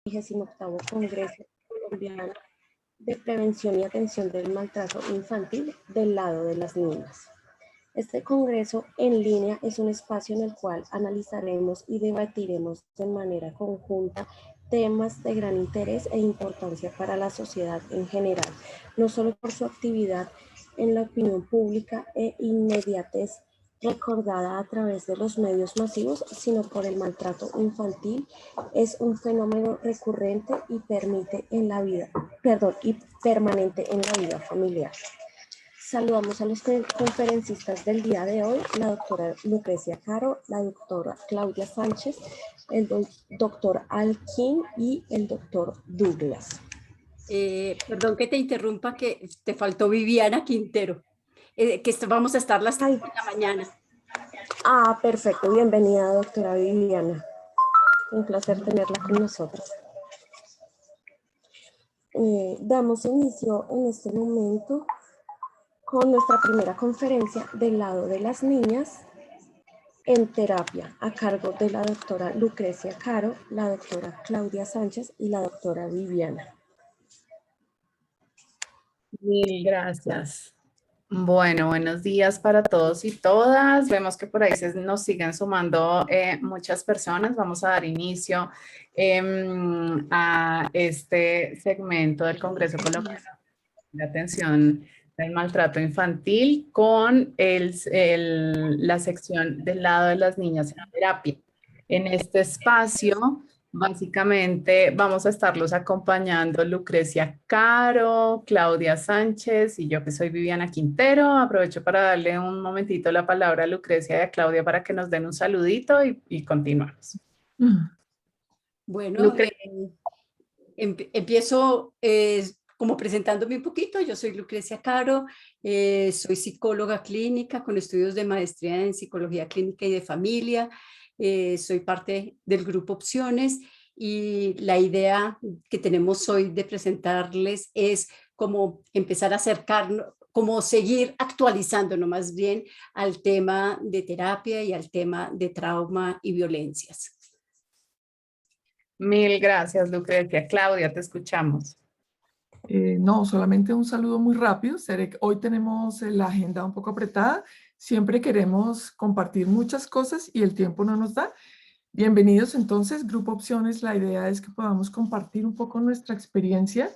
28º Congreso Colombiano de Prevención y Atención del Maltrato Infantil del lado de las niñas. Este congreso en línea es un espacio en el cual analizaremos y debatiremos de manera conjunta temas de gran interés e importancia para la sociedad en general, no solo por su actividad en la opinión pública e inmediatez recordada a través de los medios masivos, sino por el maltrato infantil. Es un fenómeno recurrente y permanente en la vida familiar. Saludamos a los conferencistas del día de hoy, la doctora Lucrecia Caro, la doctora Claudia Sánchez, el doctor Al King y el doctor Douglas. Perdón que te interrumpa, que te faltó Viviana Quintero, que vamos a estar las 3 de la mañana. Ah, perfecto. Bienvenida, doctora Viviana. Un placer tenerla con nosotros. Damos inicio en este momento con nuestra primera conferencia del lado de las niñas en terapia, a cargo de la doctora Lucrecia Caro, la doctora Claudia Sánchez y la doctora Viviana. Mil gracias. Bueno, buenos días para todos y todas. Vemos que por ahí nos siguen sumando muchas personas. Vamos a dar inicio a este segmento del Congreso Colombiano de Atención del Maltrato Infantil con la sección del lado de las niñas en terapia. En este espacio, básicamente, vamos a estarlos acompañando Lucrecia Caro, Claudia Sánchez y yo que soy Viviana Quintero. Aprovecho para darle un momentito la palabra a Lucrecia y a Claudia para que nos den un saludito y continuamos. Bueno, empiezo como presentándome un poquito. Yo soy Lucrecia Caro, soy psicóloga clínica con estudios de maestría en psicología clínica y de familia. Soy parte del grupo Opciones y la idea que tenemos hoy de presentarles es como empezar a acercarnos, como seguir actualizándonos más bien al tema de terapia y al tema de trauma y violencias. Mil gracias, Lucrecia. Claudia, te escuchamos. No, solamente un saludo muy rápido. Hoy tenemos la agenda un poco apretada. Siempre queremos compartir muchas cosas y el tiempo no nos da. Bienvenidos entonces, Grupo Opciones. La idea es que podamos compartir un poco nuestra experiencia.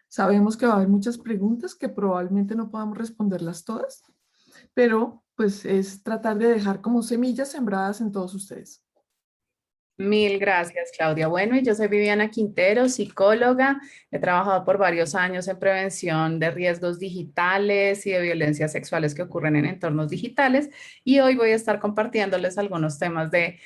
Sabemos que va a haber muchas preguntas que probablemente no podamos responderlas todas, pero pues es tratar de dejar como semillas sembradas en todos ustedes. Mil gracias, Claudia. Bueno, y yo soy Viviana Quintero, psicóloga. He trabajado por varios años en prevención de riesgos digitales y de violencias sexuales que ocurren en entornos digitales. Y hoy voy a estar compartiéndoles algunos temas de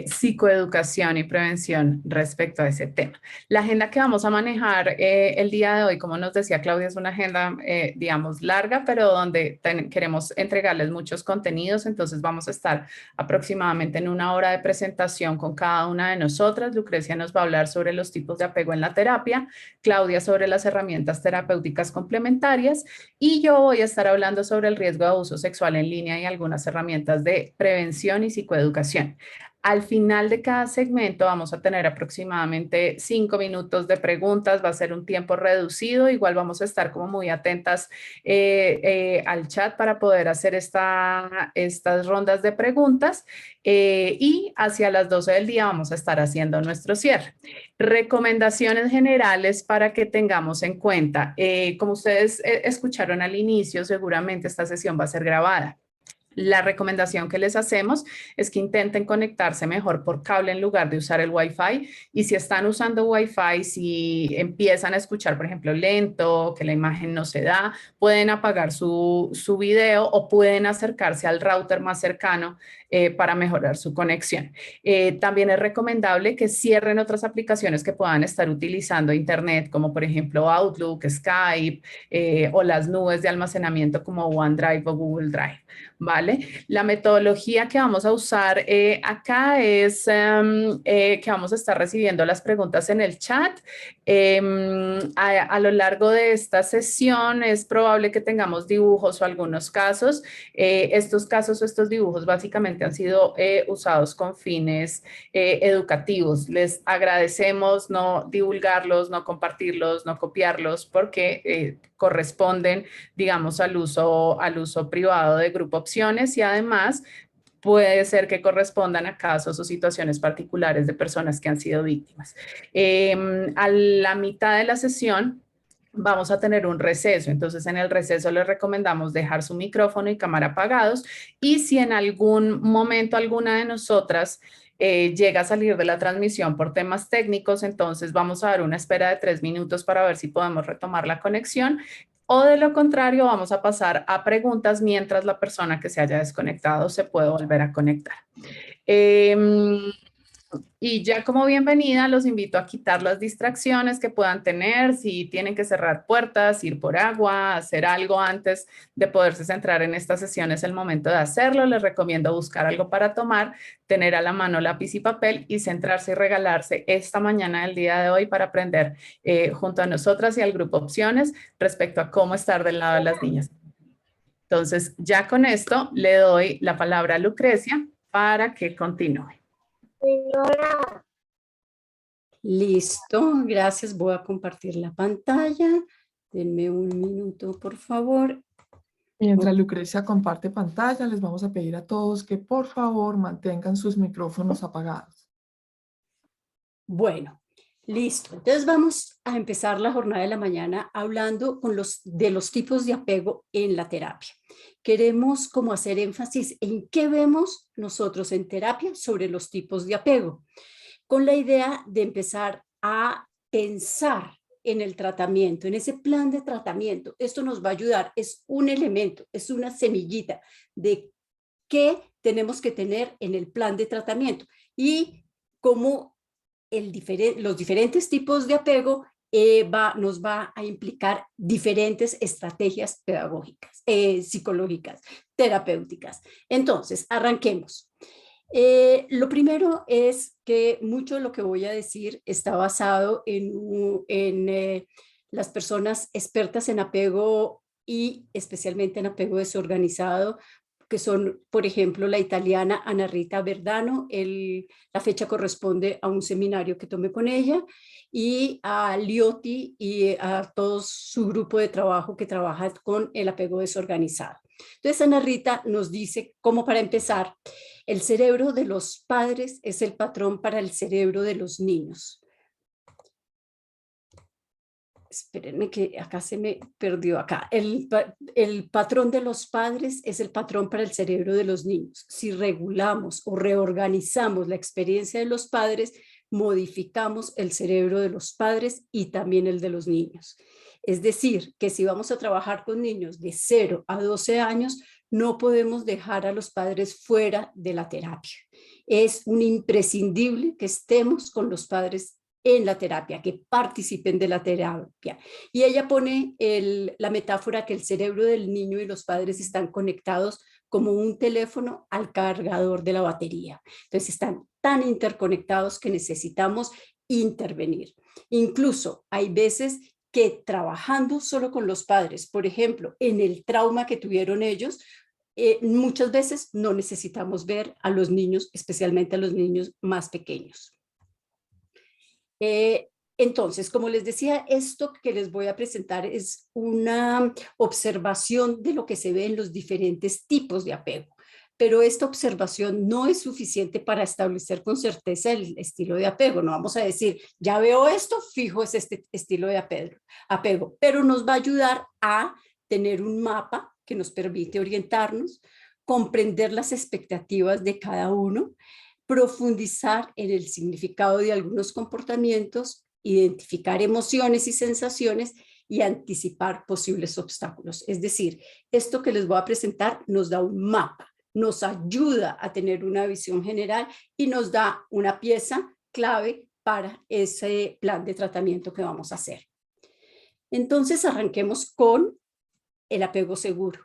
psicoeducación y prevención respecto a ese tema. La agenda que vamos a manejar el día de hoy, como nos decía Claudia, es una agenda, digamos, larga, pero donde queremos entregarles muchos contenidos. Entonces vamos a estar aproximadamente en 1 hora de presentación con cada una de nosotras. Lucrecia nos va a hablar sobre los tipos de apego en la terapia, Claudia sobre las herramientas terapéuticas complementarias y yo voy a estar hablando sobre el riesgo de abuso sexual en línea y algunas herramientas de prevención y psicoeducación. Al final de cada segmento vamos a tener aproximadamente 5 minutos de preguntas, va a ser un tiempo reducido, igual vamos a estar como muy atentas al chat para poder hacer estas rondas de preguntas y hacia las 12 del día vamos a estar haciendo nuestro cierre. Recomendaciones generales para que tengamos en cuenta. Como ustedes escucharon al inicio, seguramente esta sesión va a ser grabada. La recomendación que les hacemos es que intenten conectarse mejor por cable en lugar de usar el Wi-Fi y si están usando Wi-Fi, si empiezan a escuchar, por ejemplo, lento, que la imagen no se da, pueden apagar su video o pueden acercarse al router más cercano para mejorar su conexión. También es recomendable que cierren otras aplicaciones que puedan estar utilizando Internet, como por ejemplo Outlook, Skype o las nubes de almacenamiento como OneDrive o Google Drive, ¿vale? Vale, la metodología que vamos a usar acá es que vamos a estar recibiendo las preguntas en el chat. A lo largo de esta sesión es probable que tengamos dibujos o algunos casos. Estos casos o estos dibujos básicamente han sido usados con fines educativos. Les agradecemos no divulgarlos, no compartirlos, no copiarlos, porque corresponden, digamos, al uso privado de Grupo Opciones, y además puede ser que correspondan a casos o situaciones particulares de personas que han sido víctimas. A la mitad de la sesión vamos a tener un receso, entonces en el receso les recomendamos dejar su micrófono y cámara apagados, y si en algún momento alguna de nosotras llega a salir de la transmisión por temas técnicos, entonces vamos a dar una espera de 3 minutos para ver si podemos retomar la conexión, o de lo contrario vamos a pasar a preguntas mientras la persona que se haya desconectado se puede volver a conectar. Y ya como bienvenida los invito a quitar las distracciones que puedan tener, si tienen que cerrar puertas, ir por agua, hacer algo antes de poderse centrar en esta sesión, es el momento de hacerlo. Les recomiendo buscar algo para tomar, tener a la mano lápiz y papel y centrarse y regalarse esta mañana del día de hoy para aprender junto a nosotras y al Grupo Opciones respecto a cómo estar del lado de las niñas. Entonces, ya con esto le doy la palabra a Lucrecia para que continúe. Señora. Listo, gracias. Voy a compartir la pantalla. Denme un minuto, por favor. Mientras Lucrecia comparte pantalla, les vamos a pedir a todos que por favor mantengan sus micrófonos apagados. Bueno, listo. Entonces vamos a empezar la jornada de la mañana hablando de los tipos de apego en la terapia. Queremos como hacer énfasis en qué vemos nosotros en terapia sobre los tipos de apego, con la idea de empezar a pensar en el tratamiento, en ese plan de tratamiento. Esto nos va a ayudar, es un elemento, es una semillita de qué tenemos que tener en el plan de tratamiento y cómo los diferentes tipos de apego nos va a implicar diferentes estrategias pedagógicas, psicológicas, terapéuticas. Entonces, arranquemos. Lo primero es que mucho de lo que voy a decir está basado en las personas expertas en apego y especialmente en apego desorganizado, que son, por ejemplo, la italiana Anna Rita Verdano. La fecha corresponde a un seminario que tomé con ella, y a Liotti y a todo su grupo de trabajo que trabaja con el apego desorganizado. Entonces, Anna Rita nos dice, como para empezar, el cerebro de los padres es el patrón para el cerebro de los niños. Espérenme que acá se me perdió acá. El patrón de los padres es el patrón para el cerebro de los niños. Si regulamos o reorganizamos la experiencia de los padres, modificamos el cerebro de los padres y también el de los niños. Es decir, que si vamos a trabajar con niños de 0 a 12 años, no podemos dejar a los padres fuera de la terapia. Es un imprescindible que estemos con los padres en la terapia, que participen de la terapia. Y ella pone la metáfora que el cerebro del niño y los padres están conectados como un teléfono al cargador de la batería. Entonces están tan interconectados que necesitamos intervenir. Incluso hay veces que trabajando solo con los padres, por ejemplo, en el trauma que tuvieron ellos, muchas veces no necesitamos ver a los niños, especialmente a los niños más pequeños. Entonces, como les decía, esto que les voy a presentar es una observación de lo que se ve en los diferentes tipos de apego. Pero esta observación no es suficiente para establecer con certeza el estilo de apego. No vamos a decir, ya veo esto, fijo es este estilo de apego, pero nos va a ayudar a tener un mapa que nos permite orientarnos, comprender las expectativas de cada uno, profundizar en el significado de algunos comportamientos, identificar emociones y sensaciones y anticipar posibles obstáculos. Es decir, esto que les voy a presentar nos da un mapa, nos ayuda a tener una visión general y nos da una pieza clave para ese plan de tratamiento que vamos a hacer. Entonces arranquemos con el apego seguro.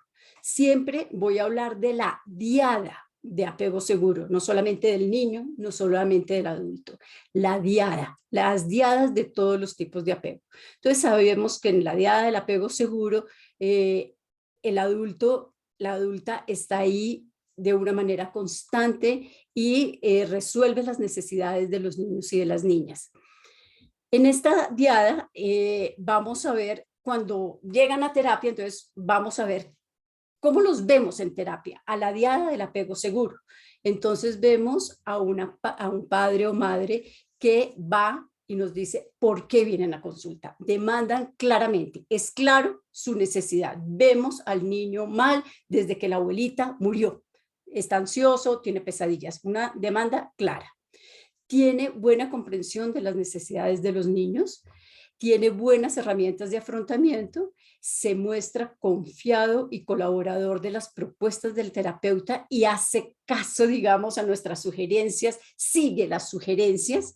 Siempre voy a hablar de la diada de apego seguro, no solamente del niño, no solamente del adulto, la diada, las diadas de todos los tipos de apego. Entonces sabemos que en la diada del apego seguro, el adulto, la adulta está ahí de una manera constante y resuelve las necesidades de los niños y de las niñas. En esta diada vamos a ver, cuando llegan a terapia, entonces vamos a ver ¿cómo los vemos en terapia? A la diada del apego seguro. Entonces vemos a un padre o madre que va y nos dice por qué vienen a consulta. Demandan claramente, es claro su necesidad. Vemos al niño mal desde que la abuelita murió. Está ansioso, tiene pesadillas. Una demanda clara. Tiene buena comprensión de las necesidades de los niños. Tiene buenas herramientas de afrontamiento, se muestra confiado y colaborador de las propuestas del terapeuta y hace caso, digamos, a nuestras sugerencias, sigue las sugerencias,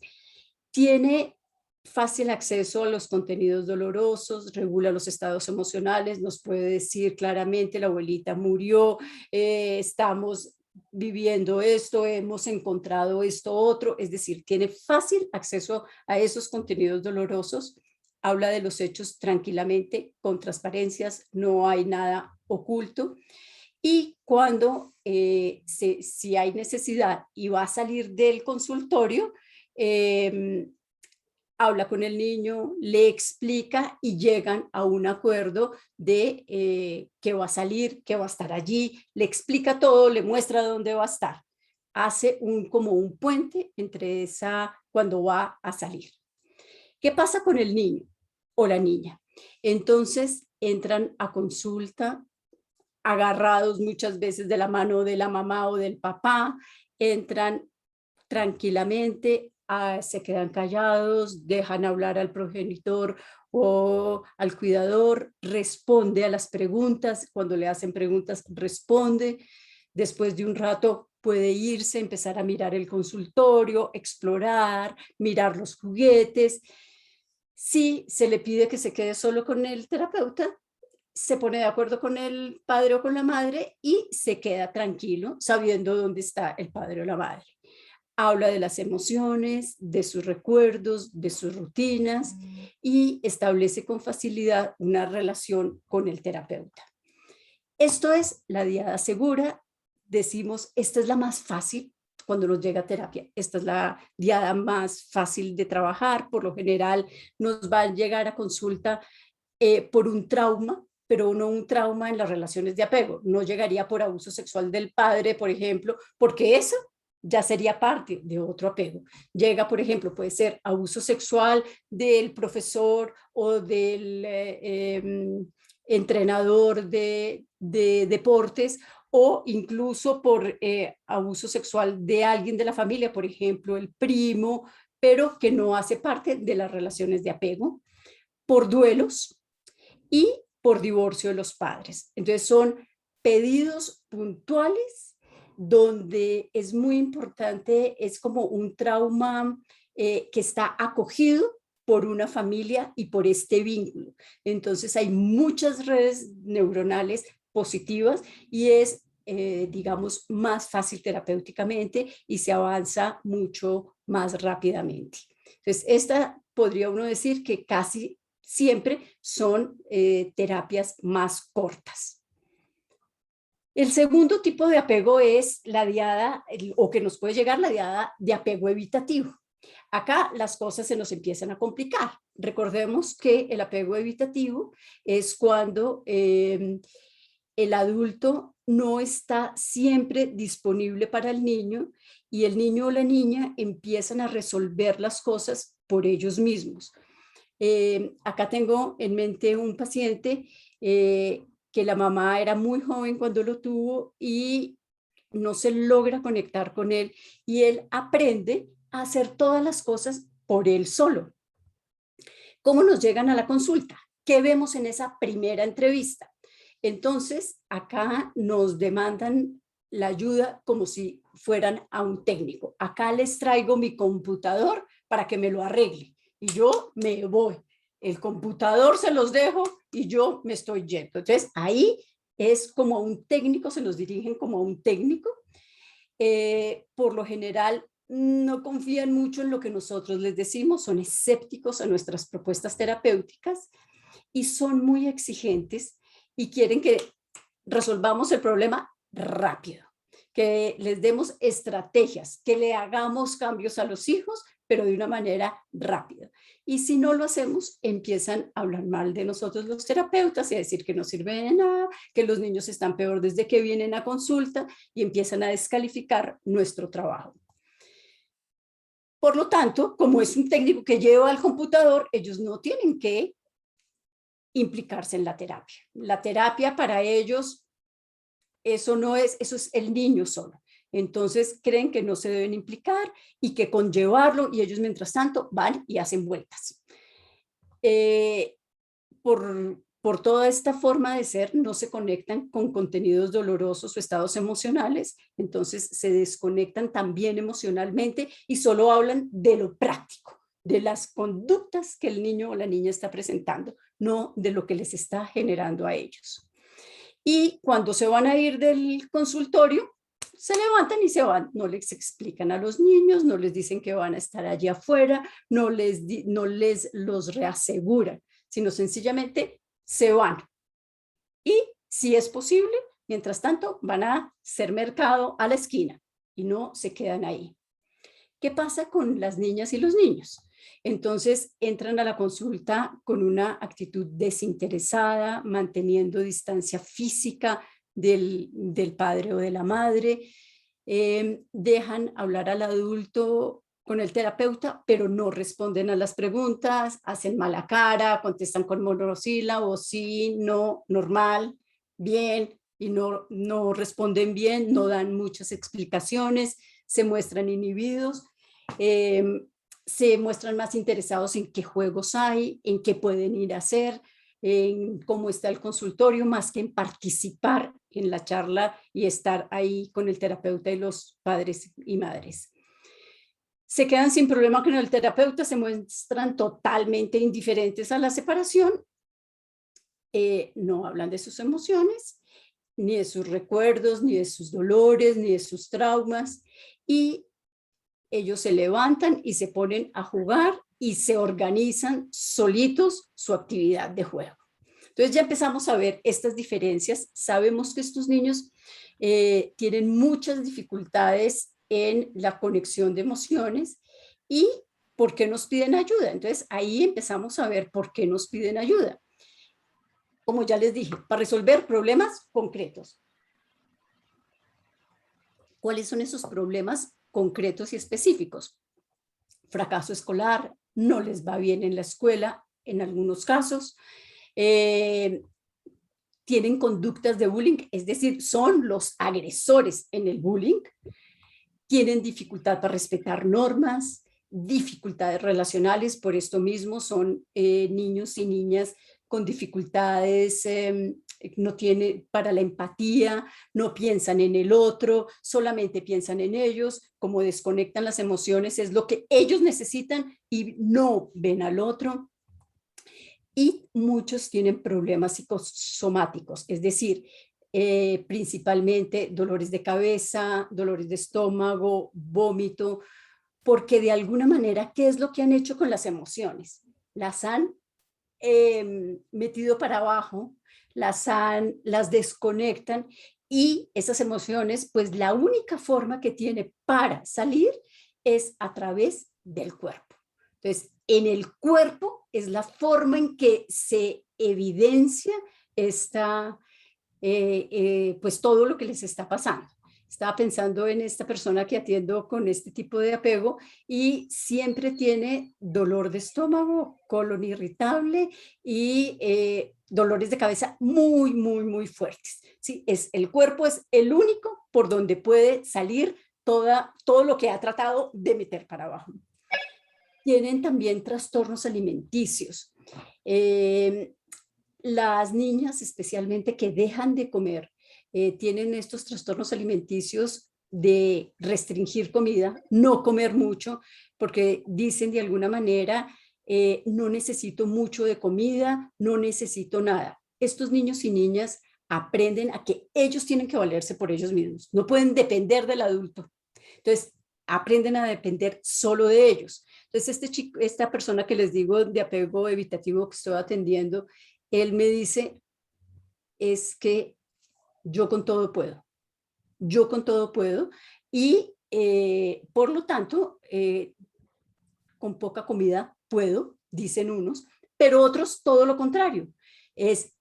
tiene fácil acceso a los contenidos dolorosos, regula los estados emocionales, nos puede decir claramente la abuelita murió, estamos viviendo esto, hemos encontrado esto otro, es decir, tiene fácil acceso a esos contenidos dolorosos, habla de los hechos tranquilamente, con transparencias, no hay nada oculto. Y cuando si hay necesidad y va a salir del consultorio, habla con el niño, le explica y llegan a un acuerdo de que va a salir, que va a estar allí, le explica todo, le muestra dónde va a estar. Hace como un puente entre cuando va a salir. ¿Qué pasa con el niño o la niña? Entonces entran a consulta agarrados muchas veces de la mano de la mamá o del papá, entran tranquilamente, se quedan callados, dejan hablar al progenitor o al cuidador, responde a las preguntas, cuando le hacen preguntas responde, después de un rato puede irse, empezar a mirar el consultorio, explorar, mirar los juguetes. Si se le pide que se quede solo con el terapeuta, se pone de acuerdo con el padre o con la madre y se queda tranquilo sabiendo dónde está el padre o la madre. Habla de las emociones, de sus recuerdos, de sus rutinas y establece con facilidad una relación con el terapeuta. Esto es la diada segura. Decimos, esta es la más fácil cuando nos llega a terapia. Esta es la diada más fácil de trabajar. Por lo general nos va a llegar a consulta por un trauma, pero no un trauma en las relaciones de apego. No llegaría por abuso sexual del padre, por ejemplo, porque eso ya sería parte de otro apego. Llega, por ejemplo, puede ser abuso sexual del profesor o del entrenador de deportes, o incluso por abuso sexual de alguien de la familia, por ejemplo, el primo, pero que no hace parte de las relaciones de apego, por duelos y por divorcio de los padres. Entonces son pedidos puntuales donde es muy importante, es como un trauma que está acogido por una familia y por este vínculo. Entonces hay muchas redes neuronales positivas y es, digamos, más fácil terapéuticamente y se avanza mucho más rápidamente. Entonces, esta podría uno decir que casi siempre son terapias más cortas. El segundo tipo de apego es la diada, o que nos puede llegar la diada de apego evitativo. Acá las cosas se nos empiezan a complicar. Recordemos que el apego evitativo es cuando el adulto no está siempre disponible para el niño y el niño o la niña empiezan a resolver las cosas por ellos mismos. Acá tengo en mente un paciente que la mamá era muy joven cuando lo tuvo y no se logra conectar con él y él aprende a hacer todas las cosas por él solo. ¿Cómo nos llegan a la consulta? ¿Qué vemos en esa primera entrevista? Entonces, acá nos demandan la ayuda como si fueran a un técnico. Acá les traigo mi computador para que me lo arregle y yo me voy. El computador se los dejo y yo me estoy yendo. Entonces, ahí es como a un técnico, se los dirigen como a un técnico. Por lo general no confían mucho en lo que nosotros les decimos, son escépticos a nuestras propuestas terapéuticas y son muy exigentes y quieren que resolvamos el problema rápido, que les demos estrategias, que le hagamos cambios a los hijos, pero de una manera rápida. Y si no lo hacemos, empiezan a hablar mal de nosotros los terapeutas y a decir que no sirve de nada, que los niños están peor desde que vienen a consulta y empiezan a descalificar nuestro trabajo. Por lo tanto, como es un técnico que lleva al computador, ellos no tienen que implicarse en la terapia. La terapia para ellos, eso es el niño solo. Entonces creen que no se deben implicar y que con llevarlo, y ellos mientras tanto van y hacen vueltas. Por toda esta forma de ser, no se conectan con contenidos dolorosos o estados emocionales, entonces se desconectan también emocionalmente y solo hablan de lo práctico, de las conductas que el niño o la niña está presentando, no de lo que les está generando a ellos. Y cuando se van a ir del consultorio, se levantan y se van. No les explican a los niños, no les dicen que van a estar allá afuera, no les los reaseguran, sino sencillamente se van. Y si es posible, mientras tanto, van a hacer mercado a la esquina y no se quedan ahí. ¿Qué pasa con las niñas y los niños? Entonces entran a la consulta con una actitud desinteresada, manteniendo distancia física del padre o de la madre, dejan hablar al adulto con el terapeuta, pero no responden a las preguntas, hacen mala cara, contestan con monosílabos, sí, no, normal, bien, y no responden bien, no dan muchas explicaciones, se muestran inhibidos, se muestran más interesados en qué juegos hay, en qué pueden ir a hacer, en cómo está el consultorio, más que en participar en la charla y estar ahí con el terapeuta y los padres y madres. Se quedan sin problema con el terapeuta, se muestran totalmente indiferentes a la separación, no hablan de sus emociones, ni de sus recuerdos, ni de sus dolores, ni de sus traumas, y ellos se levantan y se ponen a jugar y se organizan solitos su actividad de juego. Entonces ya empezamos a ver estas diferencias. Sabemos que estos niños tienen muchas dificultades en la conexión de emociones y por qué nos piden ayuda. Entonces ahí empezamos a ver por qué nos piden ayuda. Como ya les dije, para resolver problemas concretos. ¿Cuáles son esos problemas concretos y específicos? Fracaso escolar, no les va bien en la escuela en algunos casos, tienen conductas de bullying, es decir, son los agresores en el bullying, tienen dificultad para respetar normas, dificultades relacionales, por esto mismo son niños y niñas con dificultades, no tienen para la empatía, no piensan en el otro, solamente piensan en ellos, como desconectan las emociones, es lo que ellos necesitan y no ven al otro. Y muchos tienen problemas psicosomáticos, es decir, principalmente dolores de cabeza, dolores de estómago, vómito, porque de alguna manera, ¿qué es lo que han hecho con las emociones? Las han metido para abajo, las desconectan y esas emociones, pues la única forma que tiene para salir es a través del cuerpo. Entonces, en el cuerpo es la forma en que se evidencia pues todo lo que les está pasando. Estaba pensando en esta persona que atiendo con este tipo de apego y siempre tiene dolor de estómago, colon irritable y dolores de cabeza muy, muy, muy fuertes. ¿Sí? El cuerpo es el único por donde puede salir todo lo que ha tratado de meter para abajo. Tienen también trastornos alimenticios. Las niñas, especialmente que dejan de comer, tienen estos trastornos alimenticios de restringir comida, no comer mucho, porque dicen de alguna manera, no necesito mucho de comida, no necesito nada. Estos niños y niñas aprenden a que ellos tienen que valerse por ellos mismos, no pueden depender del adulto. Entonces, aprenden a depender solo de ellos. Entonces, esta persona que les digo de apego evitativo que estoy atendiendo, él me dice, es que yo con todo puedo. Yo con todo puedo y por lo tanto, con poca comida puedo, dicen unos, pero otros todo lo contrario. Es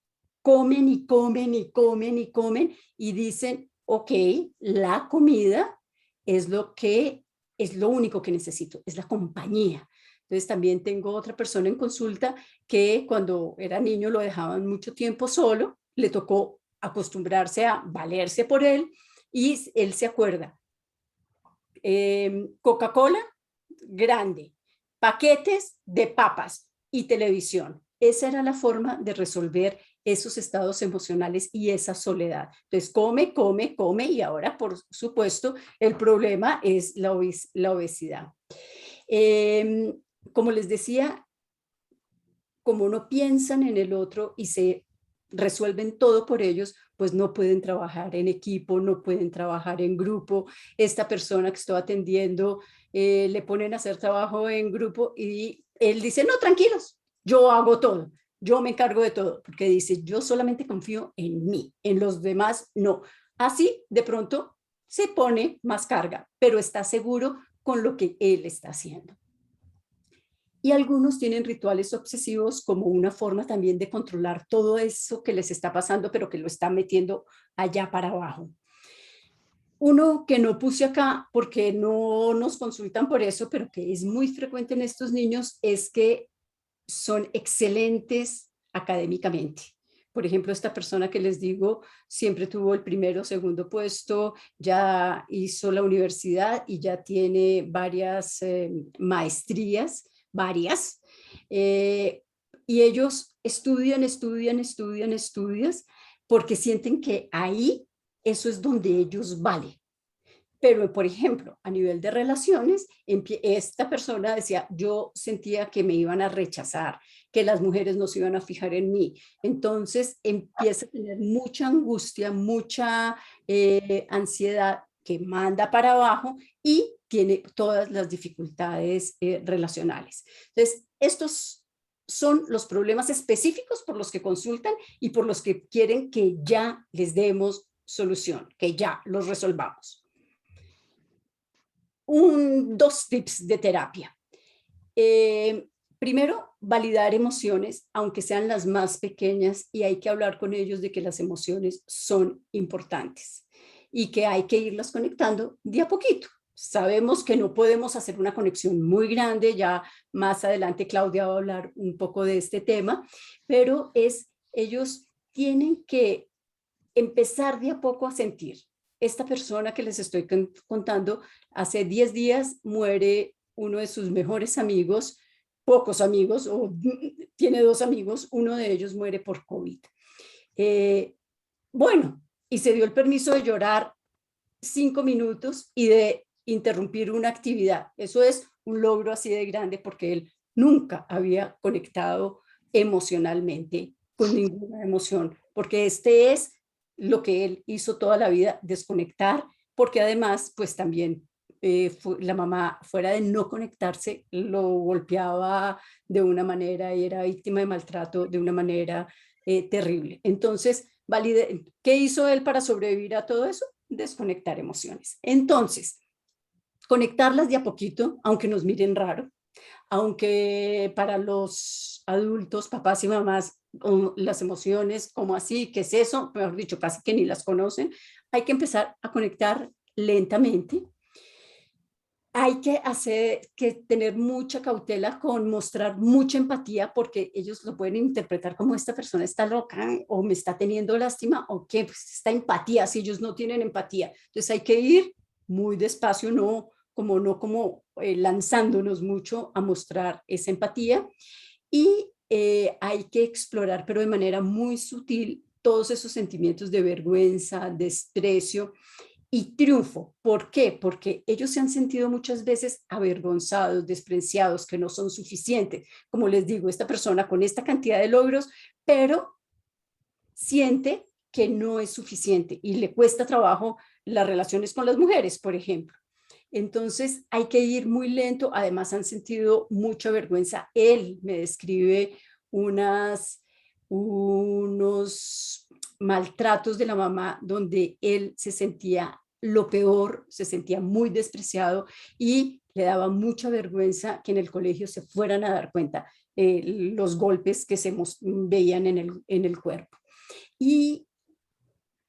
comen y comen y comen y comen y dicen, ok, la comida es lo único que necesito, es la compañía. Entonces también tengo otra persona en consulta que cuando era niño lo dejaban mucho tiempo solo, le tocó acostumbrarse a valerse por él y él se acuerda. Coca-Cola, grande, paquetes de papas y televisión. Esa era la forma de resolver esos estados emocionales y esa soledad. Entonces, come, come, come y ahora, por supuesto, el problema es la obesidad. Como les decía, como no piensan en el otro y se resuelven todo por ellos, pues no pueden trabajar en equipo, no pueden trabajar en grupo. Esta persona que estoy atendiendo, le ponen a hacer trabajo en grupo y él dice, no, tranquilos, yo hago todo, yo me encargo de todo, porque dice, yo solamente confío en mí, en los demás no. Así, de pronto, se pone más carga, pero está seguro con lo que él está haciendo. Y algunos tienen rituales obsesivos como una forma también de controlar todo eso que les está pasando, pero que lo están metiendo allá para abajo. Uno que no puse acá porque no nos consultan por eso, pero que es muy frecuente en estos niños, es que son excelentes académicamente. Por ejemplo, esta persona que les digo siempre tuvo el primero o segundo puesto, ya hizo la universidad y ya tiene varias maestrías, varias, y ellos estudian porque sienten que ahí eso es donde ellos valen. Pero, por ejemplo, a nivel de relaciones, esta persona decía, yo sentía que me iban a rechazar, que las mujeres no se iban a fijar en mí. Entonces empieza a tener mucha angustia, mucha ansiedad que manda para abajo y tiene todas las dificultades relacionales. Entonces, estos son los problemas específicos por los que consultan y por los que quieren que ya les demos solución, que ya los resolvamos. Dos tips de terapia. Primero, validar emociones, aunque sean las más pequeñas, y hay que hablar con ellos de que las emociones son importantes y que hay que irlas conectando de a poquito. Sabemos que no podemos hacer una conexión muy grande, ya más adelante Claudia va a hablar un poco de este tema, pero ellos tienen que empezar de a poco a sentir. Esta persona que les estoy contando, hace 10 días muere uno de sus mejores amigos, pocos amigos, o tiene 2 amigos, uno de ellos muere por COVID. Bueno, y se dio el permiso de llorar 5 minutos y de interrumpir una actividad. Eso es un logro así de grande porque él nunca había conectado emocionalmente con ninguna emoción, porque este es lo que él hizo toda la vida, desconectar, porque además, pues también la mamá, fuera de no conectarse, lo golpeaba de una manera y era víctima de maltrato de una manera terrible. Entonces, ¿qué hizo él para sobrevivir a todo eso? Desconectar emociones. Entonces, conectarlas de a poquito, aunque nos miren raro, aunque para los adultos, papás y mamás, las emociones, como así, ¿qué es eso? Mejor dicho, casi que ni las conocen. Hay que empezar a conectar lentamente. Hay que tener mucha cautela con mostrar mucha empatía porque ellos lo pueden interpretar como esta persona está loca o me está teniendo lástima o que pues, esta empatía, si ellos no tienen empatía. Entonces hay que ir muy despacio, no como lanzándonos mucho a mostrar esa empatía y hay que explorar, pero de manera muy sutil, todos esos sentimientos de vergüenza, desprecio y triunfo. ¿Por qué? Porque ellos se han sentido muchas veces avergonzados, despreciados, que no son suficientes. Como les digo, esta persona con esta cantidad de logros, pero siente que no es suficiente y le cuesta trabajo las relaciones con las mujeres, por ejemplo. Entonces hay que ir muy lento, además han sentido mucha vergüenza. Él me describe unos maltratos de la mamá donde él se sentía lo peor, se sentía muy despreciado y le daba mucha vergüenza que en el colegio se fueran a dar cuenta los golpes que se veían en el cuerpo. Y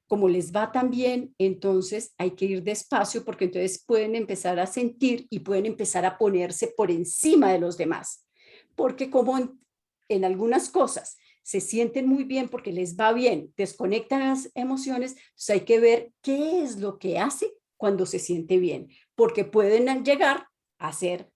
como les va tan bien, entonces hay que ir despacio porque entonces pueden empezar a sentir y pueden empezar a ponerse por encima de los demás. Porque como en algunas cosas se sienten muy bien porque les va bien, desconectan las emociones, entonces hay que ver qué es lo que hace cuando se siente bien, porque pueden llegar a ser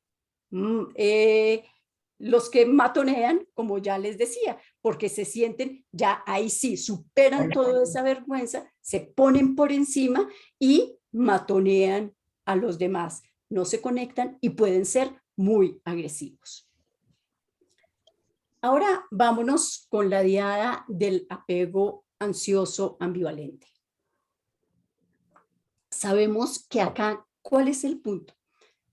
los que matonean, como ya les decía, porque se sienten, ya ahí sí, superan toda esa vergüenza, se ponen por encima y matonean a los demás, no se conectan y pueden ser muy agresivos. Ahora vámonos con la diada del apego ansioso ambivalente. Sabemos que acá, ¿cuál es el punto?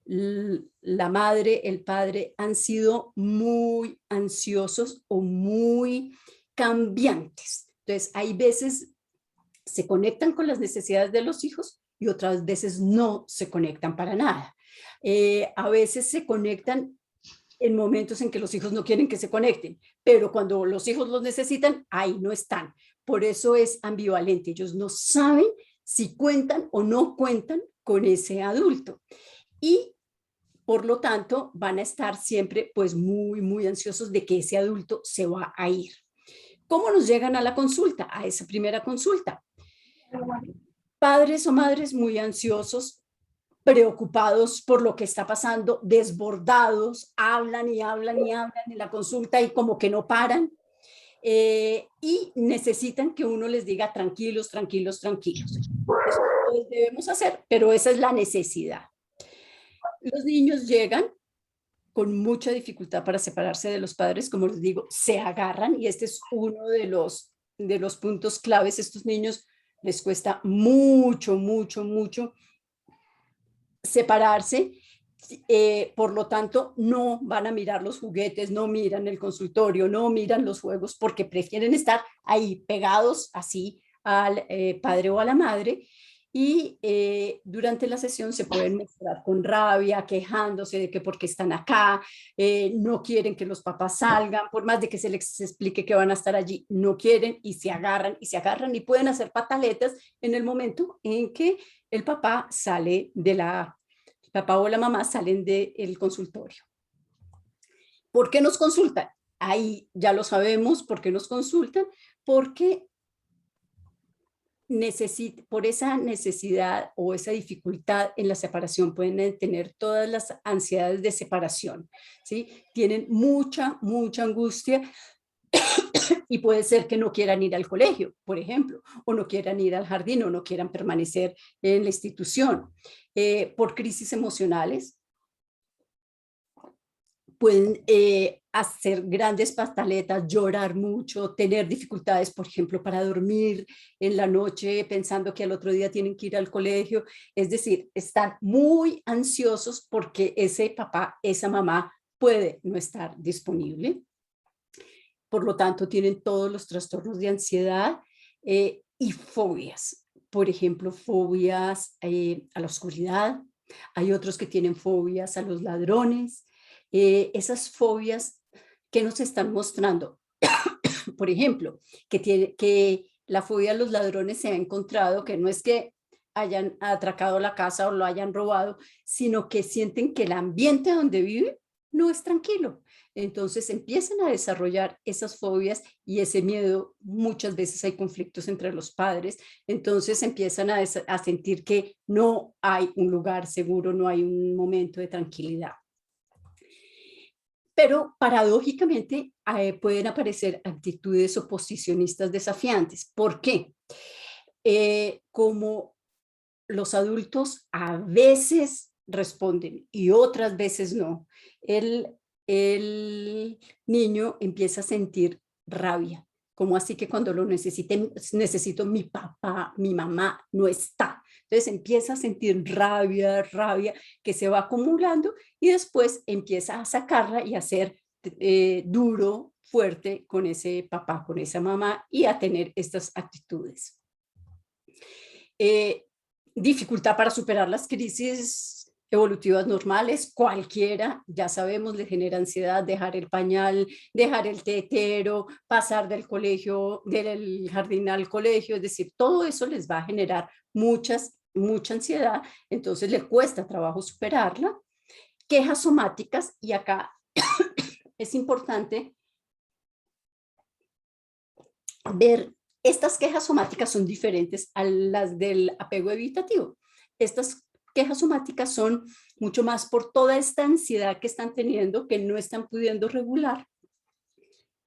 La madre, el padre han sido muy ansiosos o muy cambiantes. Entonces, hay veces se conectan con las necesidades de los hijos y otras veces no se conectan para nada. A veces se conectan en momentos en que los hijos no quieren que se conecten, pero cuando los hijos los necesitan, ahí no están. Por eso es ambivalente. Ellos no saben si cuentan o no cuentan con ese adulto. Y por lo tanto, van a estar siempre pues muy ansiosos de que ese adulto se va a ir. ¿Cómo nos llegan a la consulta, a esa primera consulta? Padres o madres muy ansiosos, preocupados por lo que está pasando, desbordados, hablan y hablan y hablan en la consulta y como que no paran. Y necesitan que uno les diga tranquilos, tranquilos, tranquilos. Eso debemos hacer, pero esa es la necesidad. Los niños llegan con mucha dificultad para separarse de los padres, como les digo, se agarran y este es uno de los puntos claves. Estos niños les cuesta mucho separarse, por lo tanto no van a mirar los juguetes, no miran el consultorio, no miran los juegos porque prefieren estar ahí pegados así al padre o a la madre. Y durante la sesión se pueden mostrar con rabia, quejándose de que porque están acá, no quieren que los papás salgan, por más de que se les explique que van a estar allí, no quieren y se agarran y pueden hacer pataletas en el momento en que el papá sale el papá o la mamá salen del consultorio. ¿Por qué nos consultan? Ahí ya lo sabemos, ¿por qué nos consultan? Porque por esa necesidad o esa dificultad en la separación pueden tener todas las ansiedades de separación, ¿sí? Tienen mucha angustia y puede ser que no quieran ir al colegio, por ejemplo, o no quieran ir al jardín o no quieran permanecer en la institución. Por crisis emocionales, pueden hacer grandes pastaletas, llorar mucho, tener dificultades, por ejemplo, para dormir en la noche pensando que al otro día tienen que ir al colegio. Es decir, están muy ansiosos porque ese papá, esa mamá puede no estar disponible. Por lo tanto, tienen todos los trastornos de ansiedad y fobias. Por ejemplo, fobias a la oscuridad. Hay otros que tienen fobias a los ladrones. Esas fobias que nos están mostrando, por ejemplo, que la fobia a los ladrones se ha encontrado, que no es que hayan atracado la casa o lo hayan robado, sino que sienten que el ambiente donde viven no es tranquilo. Entonces empiezan a desarrollar esas fobias y ese miedo. Muchas veces hay conflictos entre los padres, entonces empiezan a sentir que no hay un lugar seguro, no hay un momento de tranquilidad. Pero paradójicamente pueden aparecer actitudes oposicionistas desafiantes. ¿Por qué? Como los adultos a veces responden y otras veces no, el niño empieza a sentir rabia, ¿Cómo así que cuando lo necesito mi papá, mi mamá no está? Entonces empieza a sentir rabia que se va acumulando y después empieza a sacarla y a ser duro, fuerte con ese papá, con esa mamá y a tener estas actitudes. Dificultad para superar las crisis evolutivas normales, cualquiera, ya sabemos, le genera ansiedad dejar el pañal, dejar el tetero, pasar del colegio, del jardín al colegio, es decir, todo eso les va a generar mucha ansiedad, entonces le cuesta trabajo superarla. Quejas somáticas, y acá es importante ver, estas quejas somáticas son diferentes a las del apego evitativo. Estas quejas somáticas son mucho más por toda esta ansiedad que están teniendo, que no están pudiendo regular,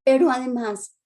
pero además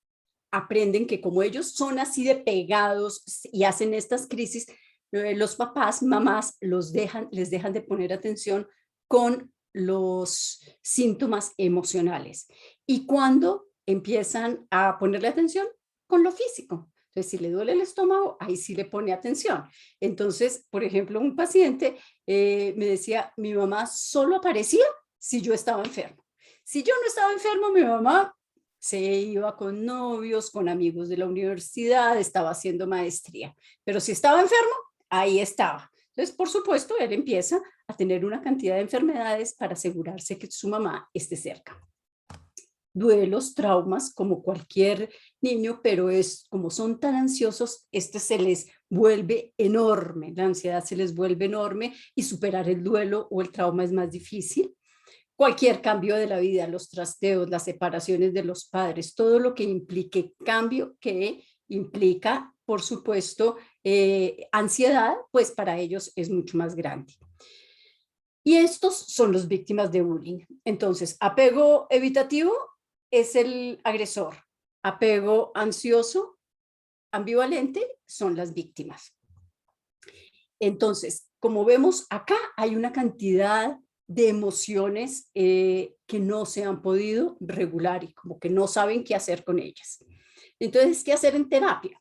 aprenden que como ellos son así de pegados y hacen estas crisis, los papás, mamás, les dejan de poner atención con los síntomas emocionales. Y cuando empiezan a ponerle atención con lo físico. Entonces, si le duele el estómago, ahí sí le pone atención. Entonces, por ejemplo, un paciente me decía, mi mamá solo aparecía si yo estaba enfermo. Si yo no estaba enfermo, mi mamá se iba con novios, con amigos de la universidad, estaba haciendo maestría. Pero si estaba enfermo, ahí estaba. Entonces, por supuesto, él empieza a tener una cantidad de enfermedades para asegurarse que su mamá esté cerca. Duelos, traumas, como cualquier niño, pero como son tan ansiosos, se les vuelve enorme, la ansiedad se les vuelve enorme y superar el duelo o el trauma es más difícil. Cualquier cambio de la vida, los trasteos, las separaciones de los padres, todo lo que implique cambio, que implica, por supuesto, ansiedad, pues para ellos es mucho más grande. Y estos son los víctimas de bullying. Entonces, apego evitativo es el agresor. Apego ansioso, ambivalente, son las víctimas. Entonces, como vemos acá, hay una cantidad de emociones que no se han podido regular y como que no saben qué hacer con ellas. Entonces, ¿qué hacer en terapia?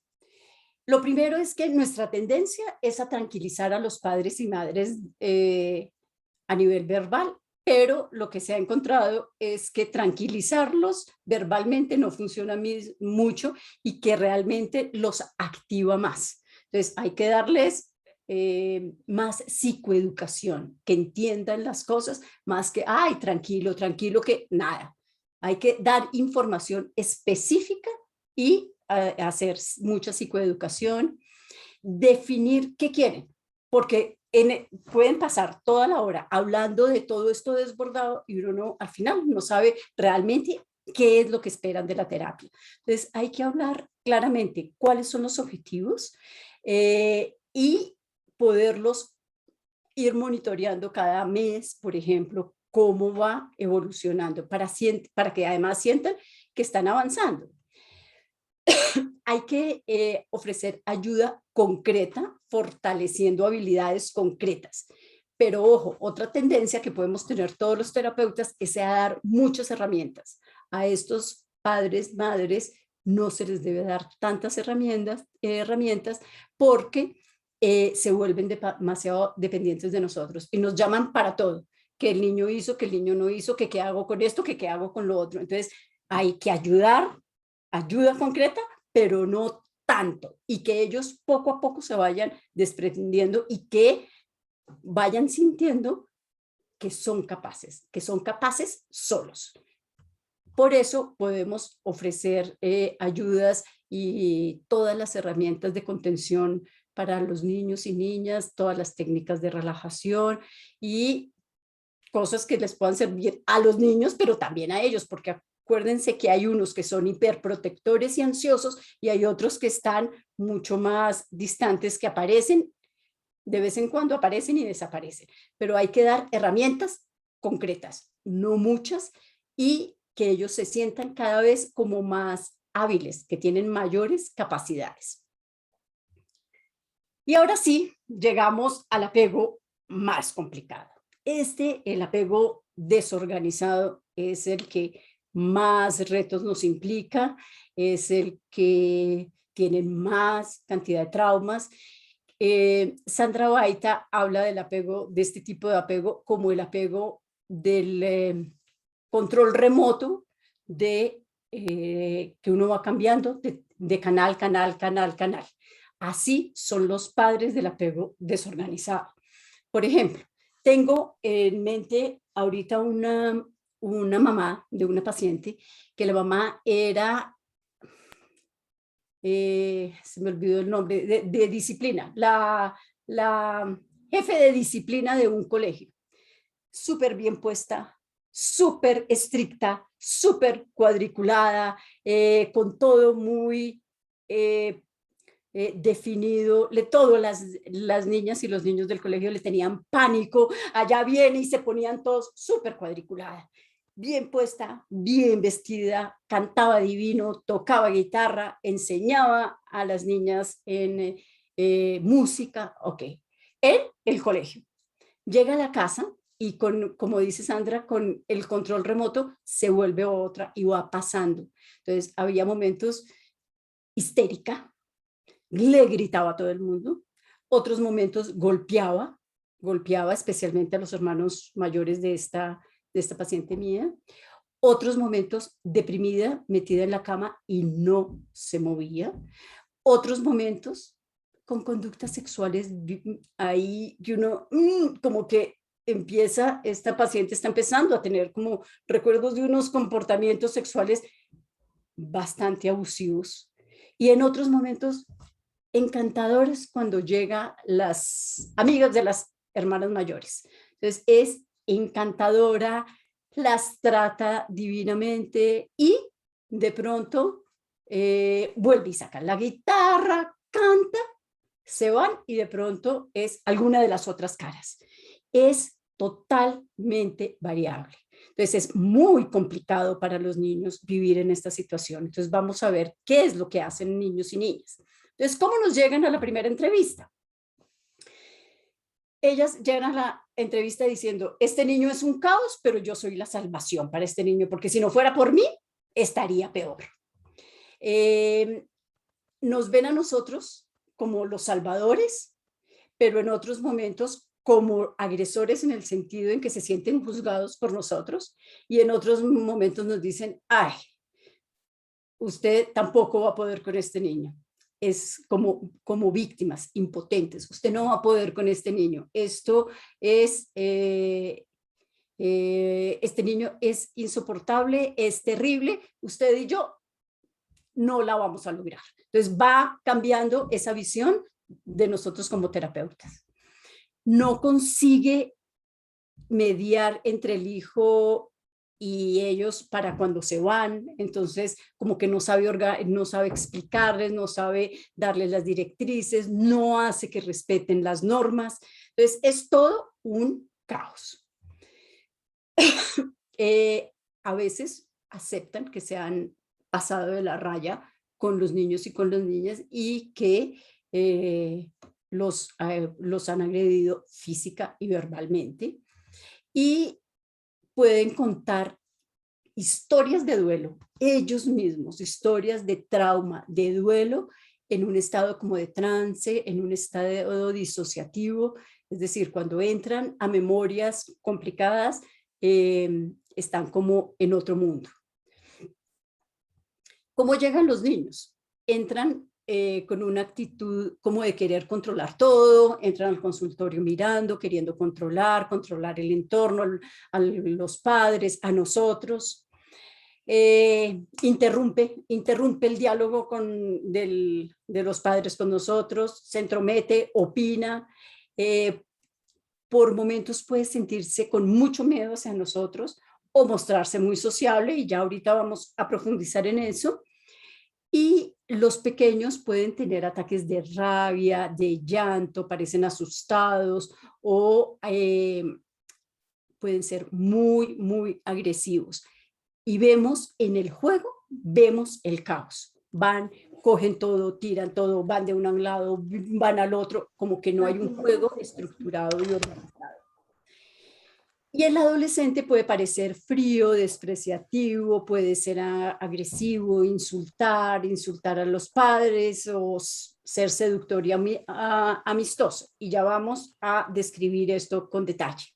Lo primero es que nuestra tendencia es a tranquilizar a los padres y madres a nivel verbal, pero lo que se ha encontrado es que tranquilizarlos verbalmente no funciona mucho y que realmente los activa más. Entonces hay que darles más psicoeducación, que entiendan las cosas, más que, ay, tranquilo, que nada. Hay que dar información específica y hacer mucha psicoeducación, definir qué quieren, porque pueden pasar toda la hora hablando de todo esto desbordado y uno al final no sabe realmente qué es lo que esperan de la terapia. Entonces hay que hablar claramente cuáles son los objetivos y poderlos ir monitoreando cada mes, por ejemplo, cómo va evolucionando para que además sientan que están avanzando. Hay que ofrecer ayuda concreta, fortaleciendo habilidades concretas. Pero ojo, otra tendencia que podemos tener todos los terapeutas es a dar muchas herramientas. A estos padres, madres, no se les debe dar tantas herramientas porque se vuelven demasiado dependientes de nosotros y nos llaman para todo. Que el niño hizo, que el niño no hizo, que qué hago con esto, que qué hago con lo otro. Entonces hay que ayuda concreta, pero no tanto, y que ellos poco a poco se vayan desprendiendo y que vayan sintiendo que son capaces solos. Por eso podemos ofrecer ayudas y todas las herramientas de contención para los niños y niñas, todas las técnicas de relajación y cosas que les puedan servir a los niños, pero también a ellos, porque acuérdense que hay unos que son hiperprotectores y ansiosos y hay otros que están mucho más distantes, que aparecen, de vez en cuando aparecen y desaparecen. Pero hay que dar herramientas concretas, no muchas, y que ellos se sientan cada vez como más hábiles, que tienen mayores capacidades. Y ahora sí, llegamos al apego más complicado. El apego desorganizado, es el que más retos nos implica, es el que tiene más cantidad de traumas. Sandra Baita habla del apego, de este tipo de apego, como el apego del control remoto de que uno va cambiando de canal. Así son los padres del apego desorganizado. Por ejemplo, tengo en mente ahorita una mamá de una paciente que la mamá era, se me olvidó el nombre, de disciplina, la jefe de disciplina de un colegio, súper bien puesta, súper estricta, súper cuadriculada, con todo muy definido. Todas las niñas y los niños del colegio le tenían pánico, allá viene y se ponían todos súper cuadriculada, bien puesta, bien vestida, cantaba divino, tocaba guitarra, enseñaba a las niñas en música, ok, en el colegio. Llega a la casa y como dice Sandra, con el control remoto se vuelve otra y va pasando. Entonces había momentos histérica, le gritaba a todo el mundo, otros momentos golpeaba especialmente a los hermanos mayores de esta paciente mía, otros momentos deprimida, metida en la cama y no se movía, otros momentos con conductas sexuales ahí que uno como que esta paciente está empezando a tener como recuerdos de unos comportamientos sexuales bastante abusivos, y en otros momentos encantadores cuando llega las amigas de las hermanas mayores. Entonces es encantadora, las trata divinamente y de pronto vuelve y saca la guitarra, canta, se van y de pronto es alguna de las otras caras. Es totalmente variable. Entonces es muy complicado para los niños vivir en esta situación. Entonces vamos a ver qué es lo que hacen niños y niñas. Entonces, ¿cómo nos llegan a la primera entrevista? Ellas llegan a la entrevista diciendo, este niño es un caos, pero yo soy la salvación para este niño, porque si no fuera por mí, estaría peor. Nos ven a nosotros como los salvadores, pero en otros momentos como agresores en el sentido en que se sienten juzgados por nosotros, y en otros momentos nos dicen, ay, usted tampoco va a poder con este niño. Es como víctimas impotentes. Usted no va a poder con este niño. Esto es, este niño es insoportable, es terrible. Usted y yo no la vamos a lograr. Entonces va cambiando esa visión de nosotros como terapeutas. No consigue mediar entre el hijo y ellos para cuando se van, entonces como que no sabe explicarles, no sabe darles las directrices, no hace que respeten las normas. Entonces es todo un caos. A veces aceptan que se han pasado de la raya con los niños y con las niñas y que los han agredido física y verbalmente, y pueden contar historias de duelo, ellos mismos, historias de trauma, de duelo, en un estado como de trance, en un estado disociativo, es decir, cuando entran a memorias complicadas, están como en otro mundo. ¿Cómo llegan los niños? Entran con una actitud como de querer controlar todo, entran al consultorio mirando, queriendo controlar el entorno, a los padres, a nosotros. Interrumpe el diálogo de los padres con nosotros, se entromete, opina, por momentos puede sentirse con mucho miedo hacia nosotros o mostrarse muy sociable, y ya ahorita vamos a profundizar en eso. Y los pequeños pueden tener ataques de rabia, de llanto, parecen asustados o pueden ser muy, muy agresivos. Y vemos en el juego, vemos el caos. Van, cogen todo, tiran todo, van de un lado, van al otro, como que no hay un juego estructurado y organizado. Y el adolescente puede parecer frío, despreciativo, puede ser agresivo, insultar a los padres o ser seductor y amistoso. Y ya vamos a describir esto con detalle.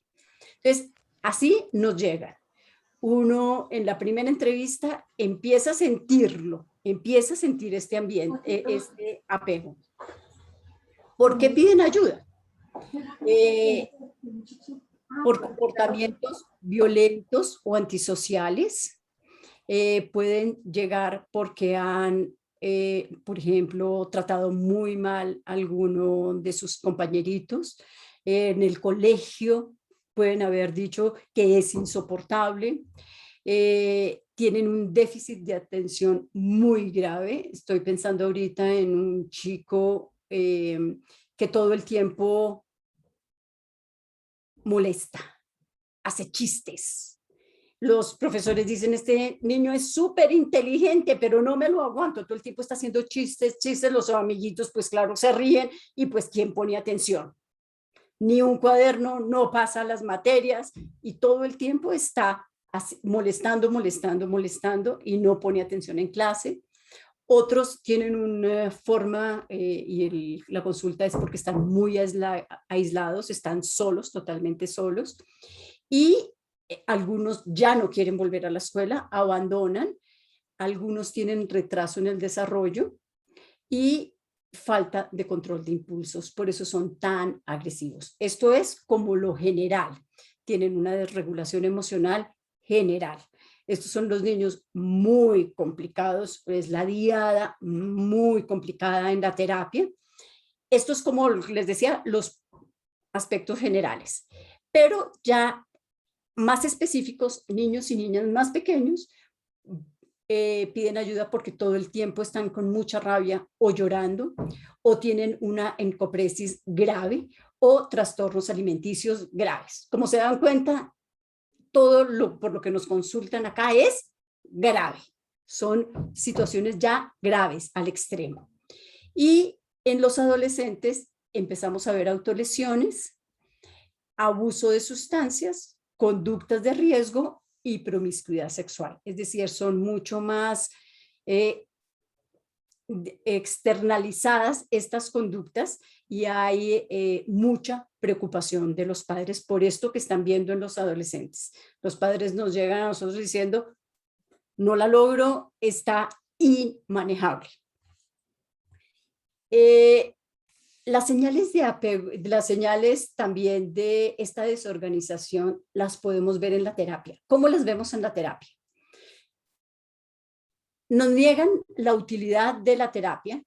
Entonces, así nos llega. Uno en la primera entrevista empieza a sentirlo, empieza a sentir este ambiente, este apego. ¿Por qué piden ayuda? Por comportamientos violentos o antisociales. Pueden llegar porque han, por ejemplo, tratado muy mal a alguno de sus compañeritos. En el colegio pueden haber dicho que es insoportable. Tienen un déficit de atención muy grave. Estoy pensando ahorita en un chico que todo el tiempo molesta, hace chistes. Los profesores dicen, este niño es súper inteligente, pero no me lo aguanto. Todo el tiempo está haciendo chistes, los amiguitos, pues claro, se ríen y pues ¿quién pone atención? Ni un cuaderno, no pasa las materias y todo el tiempo está molestando y no pone atención en clase. Otros tienen una forma, y la consulta es porque están muy aislados, están solos, totalmente solos, y algunos ya no quieren volver a la escuela, abandonan, algunos tienen retraso en el desarrollo y falta de control de impulsos, por eso son tan agresivos. Esto es como lo general, tienen una desregulación emocional general. Estos son los niños muy complicados, es la diada muy complicada en la terapia. Esto es como les decía, los aspectos generales, pero ya más específicos, niños y niñas más pequeños piden ayuda porque todo el tiempo están con mucha rabia o llorando o tienen una encopresis grave o trastornos alimenticios graves. Como se dan cuenta, todo por lo que nos consultan acá es grave. Son situaciones ya graves al extremo. Y en los adolescentes empezamos a ver autolesiones, abuso de sustancias, conductas de riesgo y promiscuidad sexual. Es decir, son mucho más externalizadas estas conductas y hay mucha preocupación de los padres por esto que están viendo en los adolescentes. Los padres nos llegan a nosotros diciendo, no la logro, está inmanejable. Las señales de apego, las señales también de esta desorganización las podemos ver en la terapia. ¿Cómo las vemos en la terapia? Nos niegan la utilidad de la terapia.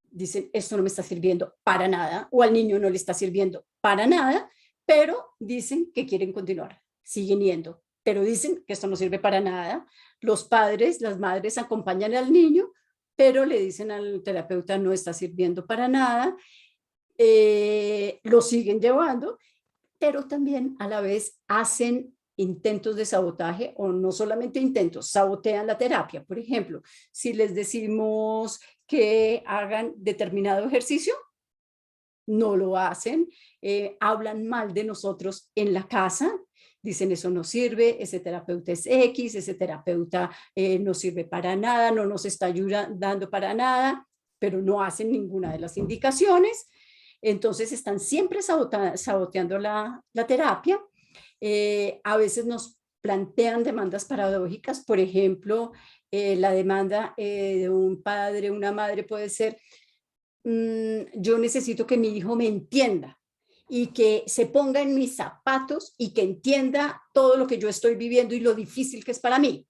Dicen, esto no me está sirviendo para nada, o al niño no le está sirviendo para nada, pero dicen que quieren continuar, siguen yendo, pero dicen que esto no sirve para nada. Los padres, las madres acompañan al niño, pero le dicen al terapeuta no está sirviendo para nada, lo siguen llevando, pero también a la vez hacen intentos de sabotaje o no solamente intentos, sabotean la terapia. Por ejemplo, si les decimos que hagan determinado ejercicio, no lo hacen, hablan mal de nosotros en la casa, dicen eso no sirve, ese terapeuta es X, ese terapeuta no sirve para nada, no nos está ayudando para nada, pero no hacen ninguna de las indicaciones. Entonces están siempre saboteando la terapia. A veces nos plantean demandas paradójicas, por ejemplo, la demanda de un padre, una madre puede ser, yo necesito que mi hijo me entienda y que se ponga en mis zapatos y que entienda todo lo que yo estoy viviendo y lo difícil que es para mí.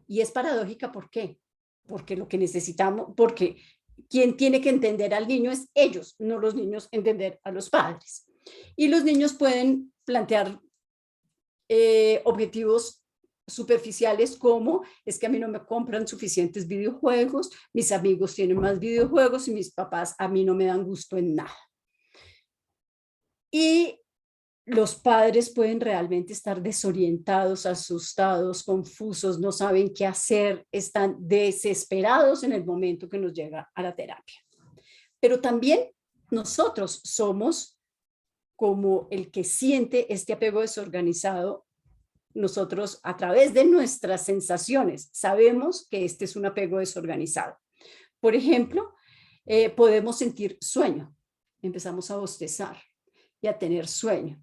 Y es paradójica, ¿por qué? Porque lo que necesitamos, porque quien tiene que entender al niño es ellos, no los niños entender a los padres. Y los niños pueden plantear objetivos superficiales como es que a mí no me compran suficientes videojuegos, mis amigos tienen más videojuegos y mis papás a mí no me dan gusto en nada. Y los padres pueden realmente estar desorientados, asustados, confusos, no saben qué hacer, están desesperados en el momento que nos llega a la terapia. Pero también nosotros somos como el que siente este apego desorganizado, nosotros a través de nuestras sensaciones sabemos que este es un apego desorganizado. Por ejemplo, podemos sentir sueño, empezamos a bostezar y a tener sueño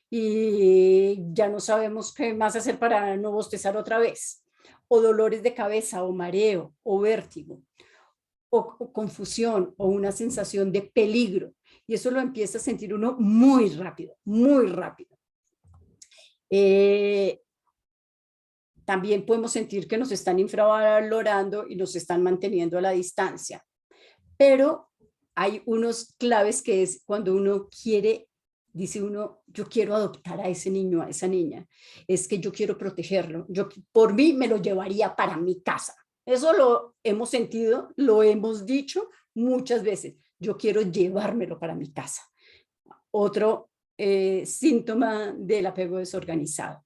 y ya no sabemos qué más hacer para no bostezar otra vez, o dolores de cabeza o mareo o vértigo o confusión o una sensación de peligro, y eso lo empieza a sentir uno muy rápido, muy rápido. También podemos sentir que nos están infravalorando y nos están manteniendo a la distancia. Pero hay unos claves que es cuando uno quiere, dice uno, yo quiero adoptar a ese niño, a esa niña. Es que yo quiero protegerlo. Yo por mí me lo llevaría para mi casa. Eso lo hemos sentido, lo hemos dicho muchas veces. Yo quiero llevármelo para mi casa. Otro síntoma del apego desorganizado.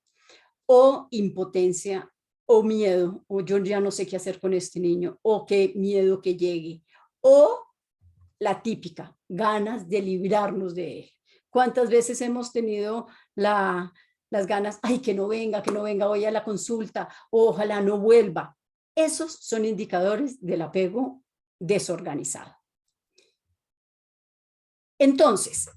O impotencia, o miedo, o yo ya no sé qué hacer con este niño, o qué miedo que llegue, o la típica, ganas de librarnos de él. ¿Cuántas veces hemos tenido las ganas, ay, que no venga, voy a la consulta, o ojalá no vuelva? Esos son indicadores del apego desorganizado. Entonces,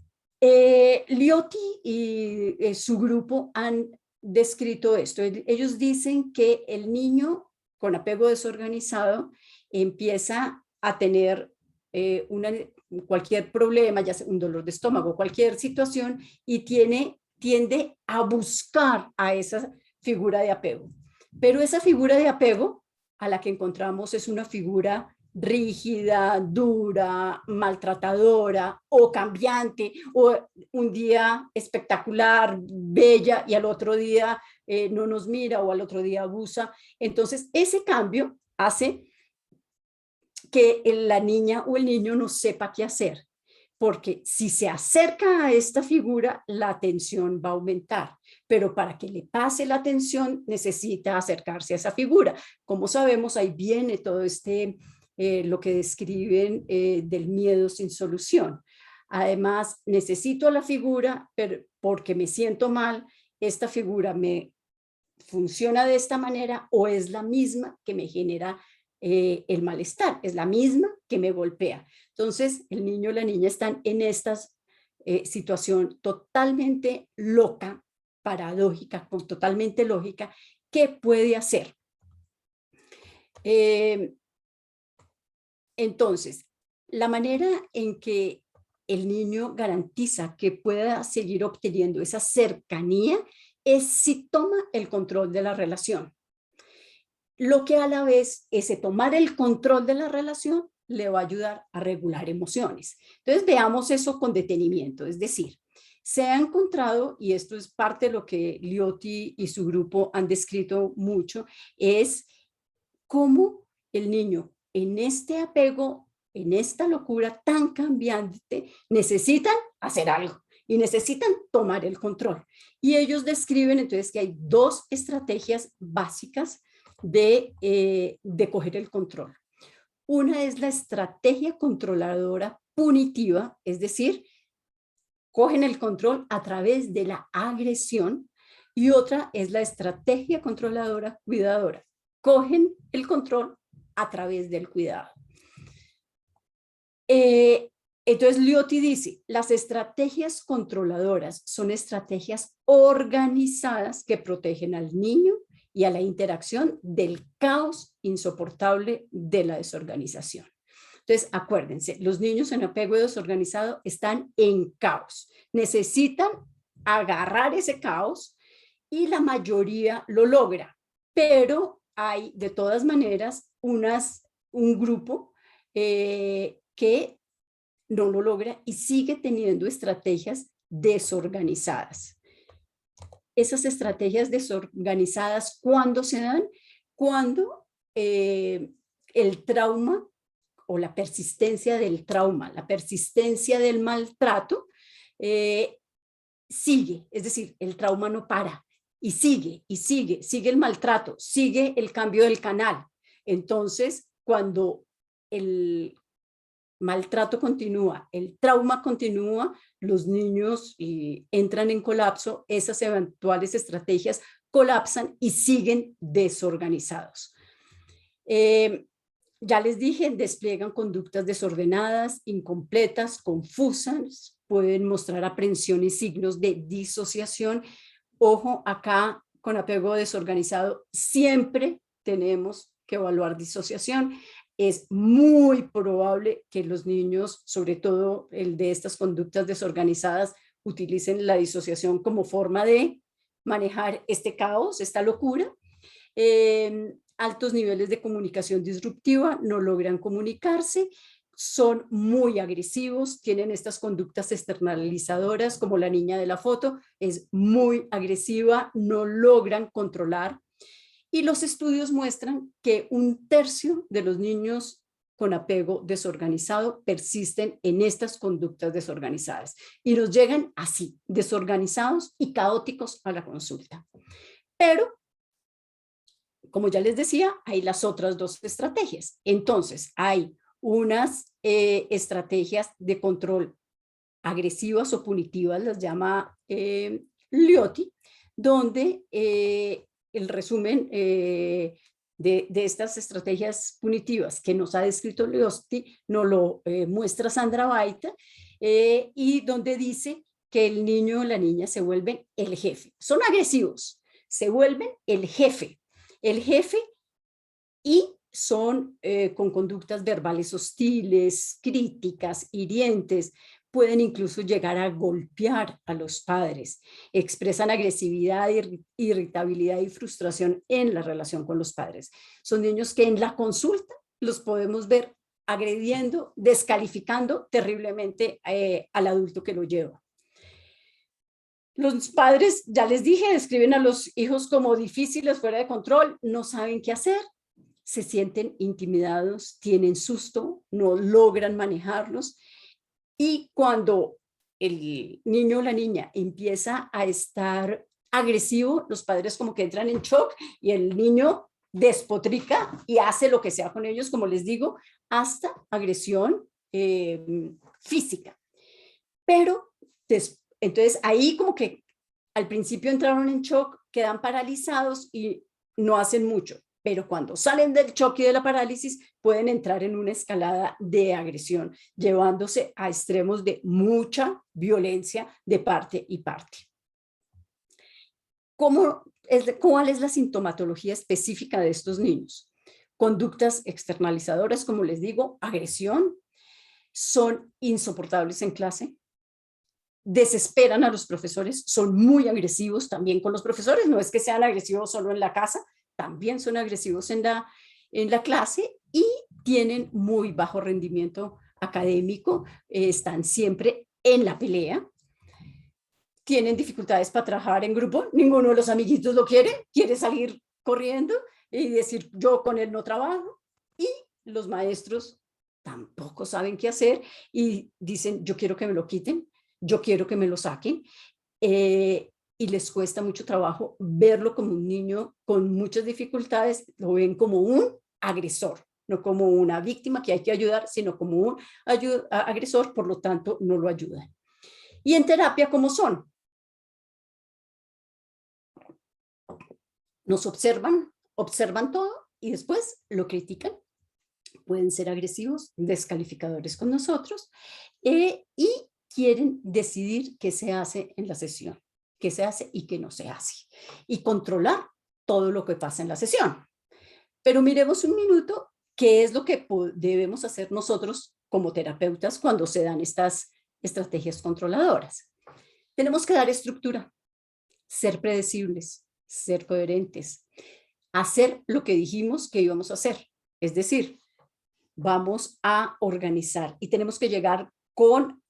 Liotti y su grupo han descrito esto. Ellos dicen que el niño con apego desorganizado empieza a tener cualquier problema, ya sea un dolor de estómago, cualquier situación, y tiende a buscar a esa figura de apego. Pero esa figura de apego a la que encontramos es una figura rígida, dura, maltratadora o cambiante, o un día espectacular, bella, y al otro día no nos mira, o al otro día abusa. Entonces, ese cambio hace que la niña o el niño no sepa qué hacer, porque si se acerca a esta figura, la tensión va a aumentar, pero para que le pase la tensión necesita acercarse a esa figura. Como sabemos, ahí viene todo lo que describen del miedo sin solución. Además, necesito la figura, pero porque me siento mal, esta figura me funciona de esta manera, o es la misma que me genera el malestar, es la misma que me golpea. Entonces, el niño o la niña están en esta situación totalmente loca, paradójica, totalmente lógica. ¿Qué puede hacer? Entonces, la manera en que el niño garantiza que pueda seguir obteniendo esa cercanía es si toma el control de la relación. Lo que a la vez, ese tomar el control de la relación le va a ayudar a regular emociones. Entonces, veamos eso con detenimiento. Es decir, se ha encontrado, y esto es parte de lo que Liotti y su grupo han descrito mucho, es cómo el niño en este apego, en esta locura tan cambiante, necesitan hacer algo y necesitan tomar el control. Y ellos describen entonces que hay dos estrategias básicas de coger el control. Una es la estrategia controladora punitiva, es decir, cogen el control a través de la agresión, y otra es la estrategia controladora cuidadora. Cogen el control a través del cuidado. Entonces Liotti dice, las estrategias controladoras son estrategias organizadas que protegen al niño y a la interacción del caos insoportable de la desorganización. Entonces, acuérdense, los niños en apego desorganizado están en caos. Necesitan agarrar ese caos y la mayoría lo logra, pero hay de todas maneras un grupo que no lo logra y sigue teniendo estrategias desorganizadas. Esas estrategias desorganizadas, ¿cuándo se dan? Cuando el trauma o la persistencia del trauma, la persistencia del maltrato sigue, es decir, el trauma no para y sigue el maltrato, sigue el cambio del canal. Entonces, cuando maltrato continúa, el trauma continúa, los niños entran en colapso, esas eventuales estrategias colapsan y siguen desorganizados. Ya les dije, despliegan conductas desordenadas, incompletas, confusas, pueden mostrar aprensión y signos de disociación. Ojo, acá con apego desorganizado siempre tenemos que evaluar disociación. Es muy probable que los niños, sobre todo el de estas conductas desorganizadas, utilicen la disociación como forma de manejar este caos, esta locura. Altos niveles de comunicación disruptiva, no logran comunicarse, son muy agresivos, tienen estas conductas externalizadoras, como la niña de la foto, es muy agresiva, no logran controlar. Y los estudios muestran que 1/3 de los niños con apego desorganizado persisten en estas conductas desorganizadas y nos llegan así, desorganizados y caóticos a la consulta. Pero, como ya les decía, hay las otras 2 estrategias. Entonces, hay unas estrategias de control agresivas o punitivas, las llama Liotti, donde el resumen de estas estrategias punitivas que nos ha descrito Liotti nos lo muestra Sandra Baita, y donde dice que el niño o la niña se vuelven el jefe. Son agresivos, se vuelven el jefe y son con conductas verbales hostiles, críticas, hirientes, pueden incluso llegar a golpear a los padres, expresan agresividad, irritabilidad y frustración en la relación con los padres. Son niños que en la consulta los podemos ver agrediendo, descalificando terriblemente al adulto que lo lleva. Los padres, ya les dije, describen a los hijos como difíciles, fuera de control, no saben qué hacer, se sienten intimidados, tienen susto, no logran manejarlos. Y cuando el niño o la niña empieza a estar agresivo, los padres como que entran en shock y el niño despotrica y hace lo que sea con ellos, como les digo, hasta agresión física. Pero entonces ahí como que al principio entraron en shock, quedan paralizados y no hacen mucho. Pero cuando salen del shock y de la parálisis, pueden entrar en una escalada de agresión, llevándose a extremos de mucha violencia de parte y parte. ¿Cuál es la sintomatología específica de estos niños? Conductas externalizadoras, como les digo, agresión, son insoportables en clase, desesperan a los profesores, son muy agresivos también con los profesores, no es que sean agresivos solo en la casa, también son agresivos en la clase y tienen muy bajo rendimiento académico, están siempre en la pelea, tienen dificultades para trabajar en grupo, ninguno de los amiguitos lo quiere salir corriendo y decir yo con él no trabajo, y los maestros tampoco saben qué hacer y dicen yo quiero que me lo quiten, yo quiero que me lo saquen. Y les cuesta mucho trabajo verlo como un niño con muchas dificultades, lo ven como un agresor, no como una víctima que hay que ayudar, sino como un agresor, por lo tanto no lo ayudan. Y en terapia, ¿cómo son? Nos observan todo y después lo critican. Pueden ser agresivos, descalificadores con nosotros y quieren decidir qué se hace en la sesión, qué se hace y qué no se hace, y controlar todo lo que pasa en la sesión. Pero miremos un minuto qué es lo que debemos hacer nosotros como terapeutas cuando se dan estas estrategias controladoras. Tenemos que dar estructura, ser predecibles, ser coherentes, hacer lo que dijimos que íbamos a hacer. Es decir, vamos a organizar y tenemos que llegar con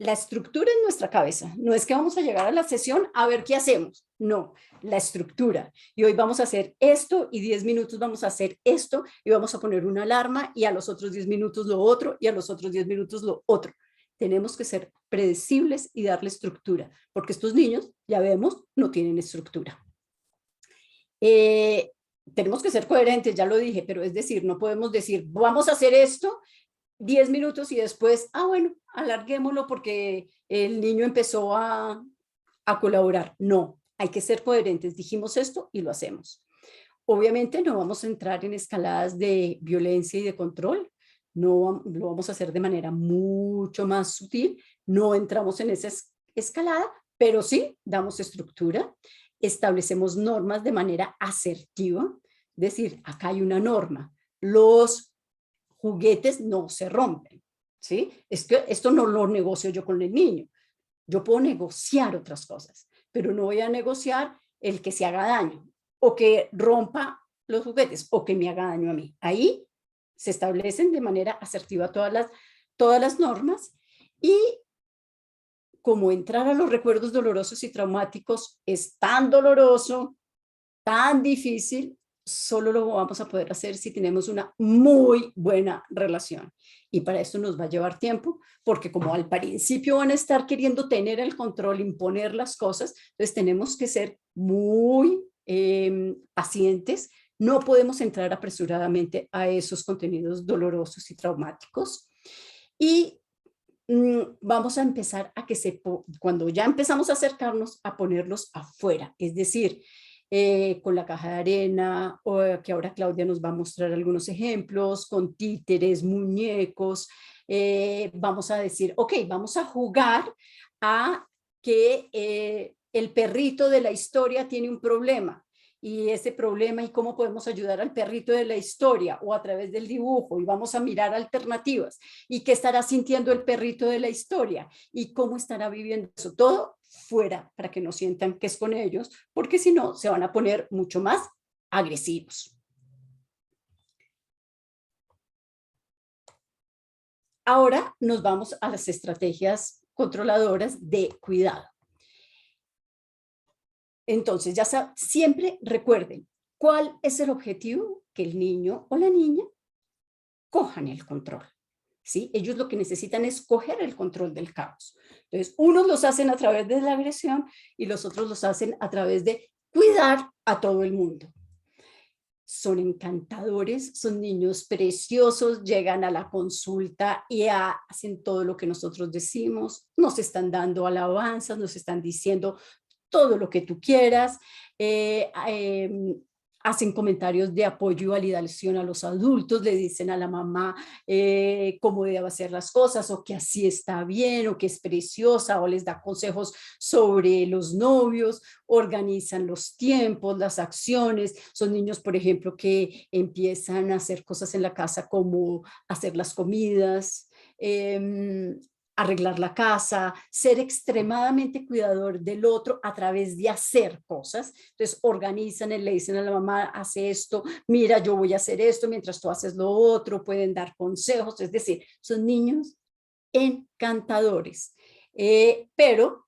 la estructura en nuestra cabeza. No es que vamos a llegar a la sesión a ver qué hacemos. No, la estructura. Y hoy vamos a hacer esto y 10 minutos vamos a hacer esto y vamos a poner una alarma y a los otros 10 minutos lo otro y a los otros 10 minutos lo otro. Tenemos que ser predecibles y darle estructura, porque estos niños, ya vemos, no tienen estructura. Tenemos que ser coherentes, ya lo dije, pero es decir, no podemos decir, vamos a hacer esto 10 minutos y después, bueno, alarguémoslo porque el niño empezó a colaborar. No, hay que ser coherentes. Dijimos esto y lo hacemos. Obviamente no vamos a entrar en escaladas de violencia y de control. No lo vamos a hacer de manera mucho más sutil. No entramos en esa escalada, pero sí damos estructura. Establecemos normas de manera asertiva. Es decir, acá hay una norma. Los juguetes no se rompen, ¿sí? Es que esto no lo negocio yo con el niño. Yo puedo negociar otras cosas, pero no voy a negociar el que se haga daño o que rompa los juguetes o que me haga daño a mí. Ahí se establecen de manera asertiva todas las normas y como entrar a los recuerdos dolorosos y traumáticos es tan doloroso, tan difícil, solo lo vamos a poder hacer si tenemos una muy buena relación. Y para esto nos va a llevar tiempo, porque como al principio van a estar queriendo tener el control, imponer las cosas, entonces tenemos que ser muy pacientes. No podemos entrar apresuradamente a esos contenidos dolorosos y traumáticos. Y vamos a empezar a cuando ya empezamos a acercarnos, a ponerlos afuera, es decir, con la caja de arena, o que ahora Claudia nos va a mostrar algunos ejemplos, con títeres, muñecos. Vamos a decir, ok, vamos a jugar a que el perrito de la historia tiene un problema. Y ese problema y cómo podemos ayudar al perrito de la historia o a través del dibujo, y vamos a mirar alternativas y qué estará sintiendo el perrito de la historia y cómo estará viviendo eso todo fuera para que no sientan que es con ellos, porque si no se van a poner mucho más agresivos. Ahora nos vamos a las estrategias controladoras de cuidado. Entonces, siempre recuerden cuál es el objetivo: que el niño o la niña cojan el control, ¿sí? Ellos lo que necesitan es coger el control del caos. Entonces, unos los hacen a través de la agresión y los otros los hacen a través de cuidar a todo el mundo. Son encantadores, son niños preciosos, llegan a la consulta y hacen todo lo que nosotros decimos, nos están dando alabanzas, nos están diciendo todo lo que tú quieras, hacen comentarios de apoyo y validación a los adultos, le dicen a la mamá cómo debe hacer las cosas, o que así está bien, o que es preciosa, o les da consejos sobre los novios, organizan los tiempos, las acciones. Son niños, por ejemplo, que empiezan a hacer cosas en la casa como hacer las comidas, arreglar la casa, ser extremadamente cuidador del otro a través de hacer cosas. Entonces organizan y le dicen a la mamá, hace esto, mira, yo voy a hacer esto mientras tú haces lo otro, pueden dar consejos, es decir, son niños encantadores. Pero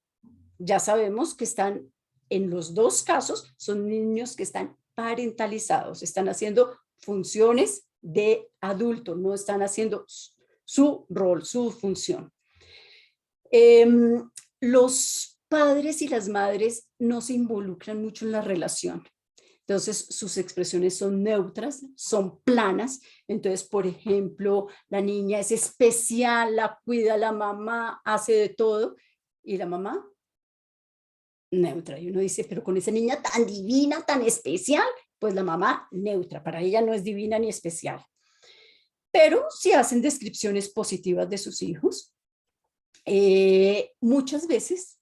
ya sabemos que están, en los dos casos, son niños que están parentalizados, están haciendo funciones de adulto, no están haciendo su rol, su función. Los padres y las madres no se involucran mucho en la relación. Entonces, sus expresiones son neutras, son planas. Entonces, por ejemplo, la niña es especial, la cuida la mamá, hace de todo. Y la mamá, neutra. Y uno dice, pero con esa niña tan divina, tan especial, pues la mamá, neutra. Para ella no es divina ni especial. Pero sí hacen descripciones positivas de sus hijos. Muchas veces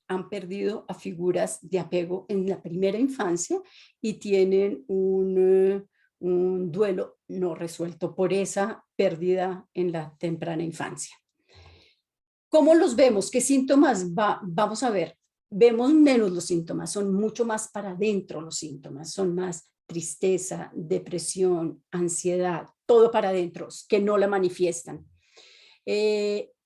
han perdido a figuras de apego en la primera infancia y tienen un duelo no resuelto por esa pérdida en la temprana infancia. ¿Cómo los vemos? ¿Qué síntomas vamos a ver? Vemos menos los síntomas, son mucho más para adentro los síntomas, son más tristeza, depresión, ansiedad, todo para adentro, que no la manifiestan.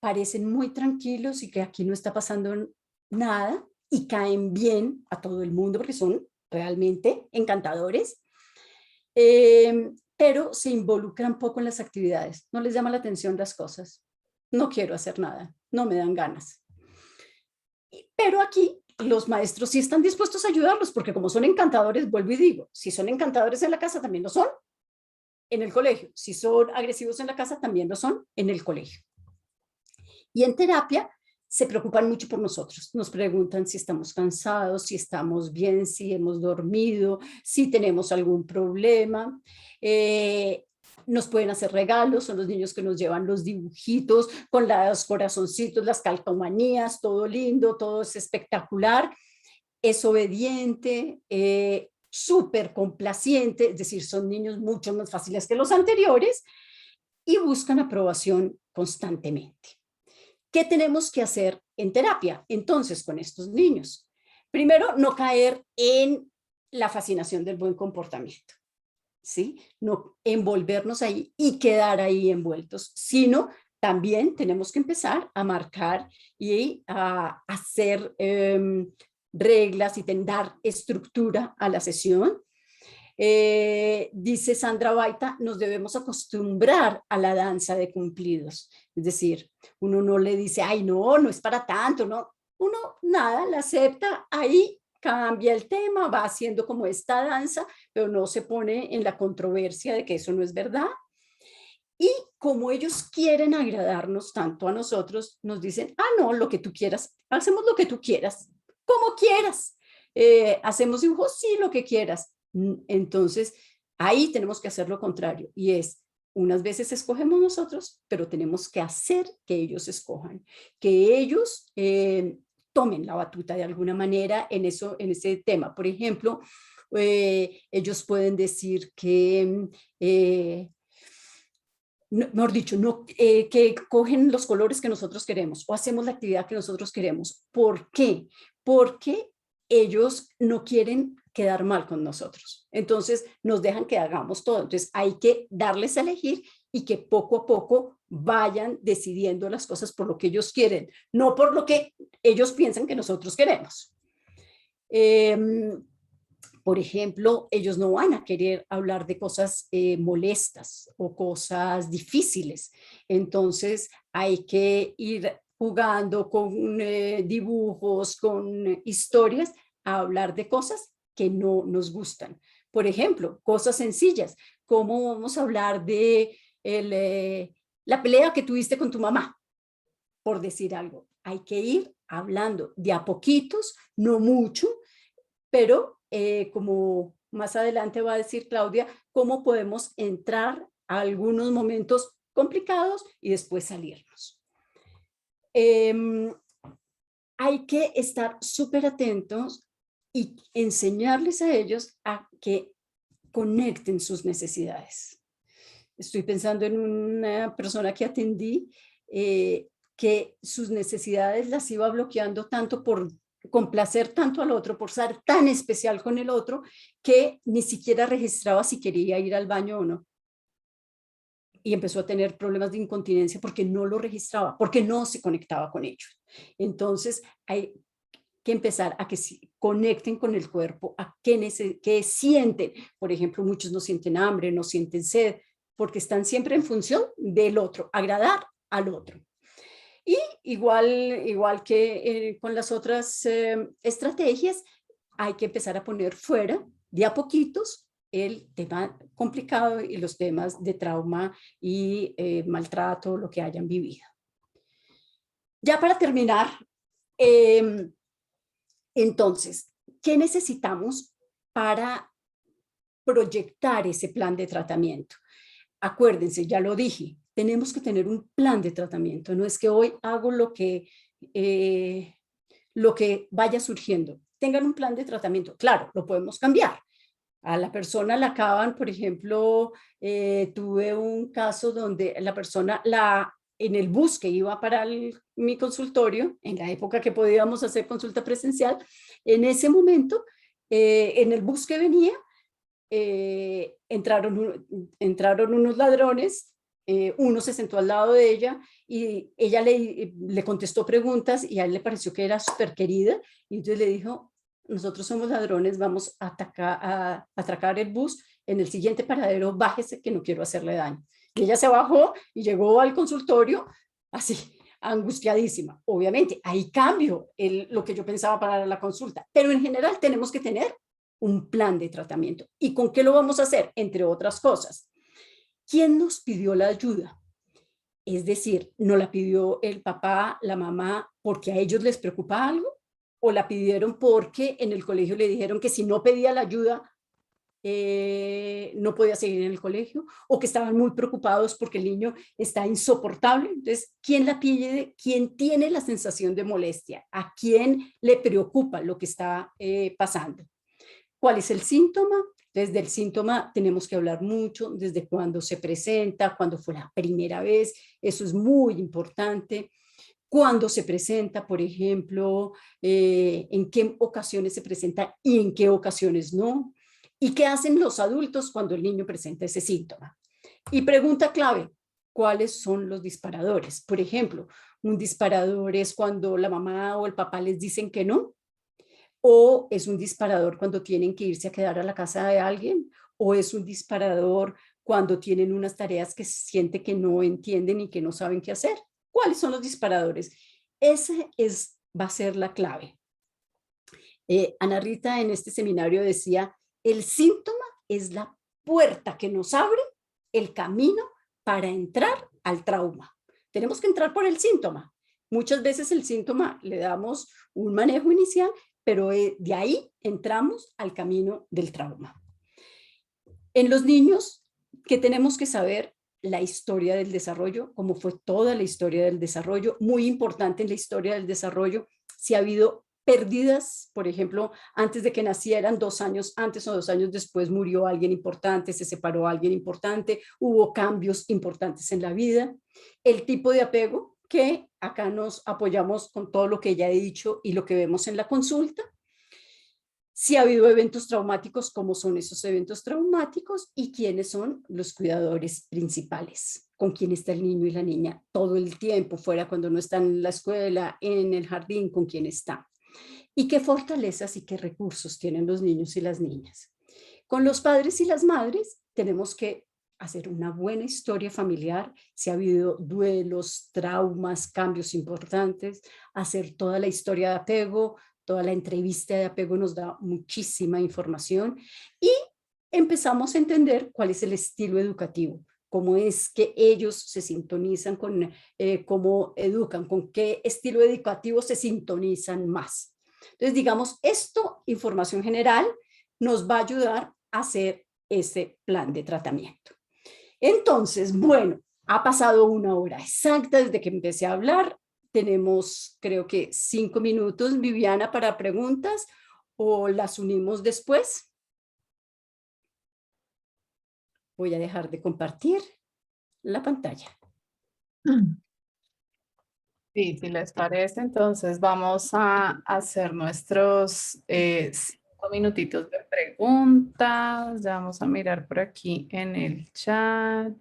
Parecen muy tranquilos y que aquí no está pasando nada y caen bien a todo el mundo porque son realmente encantadores, pero se involucran poco en las actividades, no les llama la atención las cosas, no quiero hacer nada, no me dan ganas. Pero aquí los maestros sí están dispuestos a ayudarlos porque como son encantadores, vuelvo y digo, si son encantadores en la casa también lo son en el colegio. Si son agresivos en la casa, también lo son en el colegio. Y en terapia se preocupan mucho por nosotros. Nos preguntan si estamos cansados, si estamos bien, si hemos dormido, si tenemos algún problema. Nos pueden hacer regalos, son los niños que nos llevan los dibujitos con los corazoncitos, las calcomanías, todo lindo, todo es espectacular. Es obediente, súper complaciente, es decir, son niños mucho más fáciles que los anteriores y buscan aprobación constantemente. ¿Qué tenemos que hacer en terapia entonces con estos niños? Primero, no caer en la fascinación del buen comportamiento, ¿sí? No envolvernos ahí y quedar ahí envueltos, sino también tenemos que empezar a marcar y a hacer reglas y dar estructura a la sesión. Dice Sandra Baita, nos debemos acostumbrar a la danza de cumplidos. Es decir, uno no le dice, ay, no, no es para tanto, no. Uno nada, la acepta, ahí cambia el tema, va haciendo como esta danza, pero no se pone en la controversia de que eso no es verdad. Y como ellos quieren agradarnos tanto a nosotros, nos dicen, ah, no, lo que tú quieras, hacemos lo que tú quieras, como quieras. Hacemos dibujos, sí, lo que quieras. Entonces, ahí tenemos que hacer lo contrario, y es, unas veces escogemos nosotros, pero tenemos que hacer que ellos escojan, que ellos tomen la batuta de alguna manera en ese tema. Por ejemplo, ellos pueden decir que, mejor dicho, que cogen los colores que nosotros queremos o hacemos la actividad que nosotros queremos. ¿Por qué? Porque ellos no quieren quedar mal con nosotros. Entonces nos dejan que hagamos todo. Entonces hay que darles a elegir y que poco a poco vayan decidiendo las cosas por lo que ellos quieren, no por lo que ellos piensan que nosotros queremos. Por ejemplo, ellos no van a querer hablar de cosas molestas o cosas difíciles. Entonces hay que ir jugando con dibujos, con historias, a hablar de cosas que no nos gustan. Por ejemplo, cosas sencillas, ¿cómo vamos a hablar de la pelea que tuviste con tu mamá? Por decir algo, hay que ir hablando de a poquitos, no mucho, pero como más adelante va a decir Claudia, cómo podemos entrar a algunos momentos complicados y después salirnos. Hay que estar súper atentos y enseñarles a ellos a que conecten sus necesidades. Estoy pensando en una persona que atendí que sus necesidades las iba bloqueando tanto por complacer tanto al otro, por ser tan especial con el otro, que ni siquiera registraba si quería ir al baño o no. Y empezó a tener problemas de incontinencia porque no lo registraba, porque no se conectaba con ellos. Entonces hay que empezar a que conecten con el cuerpo, a qué sienten. Por ejemplo, muchos no sienten hambre, no sienten sed, porque están siempre en función del otro, agradar al otro. Y igual que con las otras estrategias, hay que empezar a poner fuera de a poquitos el tema complicado y los temas de trauma y maltrato, lo que hayan vivido. Ya para terminar, entonces, ¿qué necesitamos para proyectar ese plan de tratamiento? Acuérdense, ya lo dije, tenemos que tener un plan de tratamiento. No es que hoy hago lo que vaya surgiendo. Tengan un plan de tratamiento. Claro, lo podemos cambiar. A la persona la acaban, por ejemplo, tuve un caso donde la persona en el bus que iba para mi consultorio, en la época que podíamos hacer consulta presencial, en ese momento, en el bus que venía, entraron unos ladrones, uno se sentó al lado de ella y ella le contestó preguntas y a él le pareció que era súper querida y entonces le dijo, nosotros somos ladrones, vamos a atracar el bus, en el siguiente paradero bájese que no quiero hacerle daño. Y ella se bajó y llegó al consultorio así, angustiadísima. Obviamente, ahí cambio lo que yo pensaba para la consulta, pero en general tenemos que tener un plan de tratamiento. ¿Y con qué lo vamos a hacer? Entre otras cosas, ¿quién nos pidió la ayuda? Es decir, ¿no la pidió el papá, la mamá, porque a ellos les preocupa algo? ¿O la pidieron porque en el colegio le dijeron que si no pedía la ayuda, no podía seguir en el colegio? ¿O que estaban muy preocupados porque el niño está insoportable? Entonces, ¿quién la pide? ¿Quién tiene la sensación de molestia? ¿A quién le preocupa lo que está pasando? ¿Cuál es el síntoma? Desde el síntoma tenemos que hablar mucho, desde cuándo se presenta, cuándo fue la primera vez, eso es muy importante. Cuándo se presenta, por ejemplo, en qué ocasiones se presenta y en qué ocasiones no. ¿Y qué hacen los adultos cuando el niño presenta ese síntoma? Y pregunta clave, ¿cuáles son los disparadores? Por ejemplo, un disparador es cuando la mamá o el papá les dicen que no, o es un disparador cuando tienen que irse a quedar a la casa de alguien, o es un disparador cuando tienen unas tareas que siente que no entienden y que no saben qué hacer. ¿Cuáles son los disparadores? Va a ser la clave. Ana Rita en este seminario decía, el síntoma es la puerta que nos abre el camino para entrar al trauma. Tenemos que entrar por el síntoma. Muchas veces el síntoma le damos un manejo inicial, pero de ahí entramos al camino del trauma. En los niños, ¿qué tenemos que saber? La historia del desarrollo, cómo fue toda la historia del desarrollo. Muy importante en la historia del desarrollo, si ha habido pérdidas, por ejemplo, antes de que nacieran, 2 años antes o 2 años después murió alguien importante, se separó alguien importante, hubo cambios importantes en la vida. El tipo de apego, que acá nos apoyamos con todo lo que ya he dicho y lo que vemos en la consulta. Si ha habido eventos traumáticos, cómo son esos eventos traumáticos y quiénes son los cuidadores principales, con quién está el niño y la niña todo el tiempo, fuera cuando no están en la escuela, en el jardín, con quién está. Y qué fortalezas y qué recursos tienen los niños y las niñas. Con los padres y las madres tenemos que hacer una buena historia familiar, si ha habido duelos, traumas, cambios importantes, hacer toda la historia de apego, toda la entrevista de apego nos da muchísima información y empezamos a entender cuál es el estilo educativo, cómo es que ellos se sintonizan con, cómo educan, con qué estilo educativo se sintonizan más. Entonces, digamos, esto, información general, nos va a ayudar a hacer ese plan de tratamiento. Entonces, bueno, ha pasado 1 hora exacta desde que empecé a hablar. Tenemos, creo que 5 minutos, Viviana, para preguntas, o las unimos después. Voy a dejar de compartir la pantalla. Sí, si les parece, entonces vamos a hacer nuestros 5 minutitos de preguntas. Ya vamos a mirar por aquí en el chat.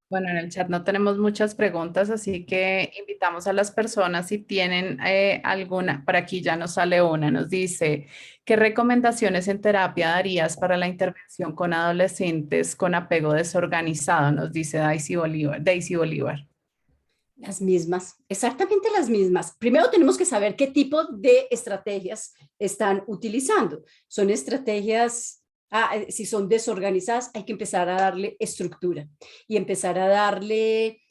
Bueno, en el chat no tenemos muchas preguntas, así que invitamos a las personas si tienen alguna. Por aquí ya nos sale una, nos dice, ¿qué recomendaciones en terapia darías para la intervención con adolescentes con apego desorganizado? Nos dice Daisy Bolívar. Las mismas, exactamente las mismas. Primero tenemos que saber qué tipo de estrategias están utilizando. Son estrategias, si son desorganizadas, hay que empezar a darle estructura y empezar a darle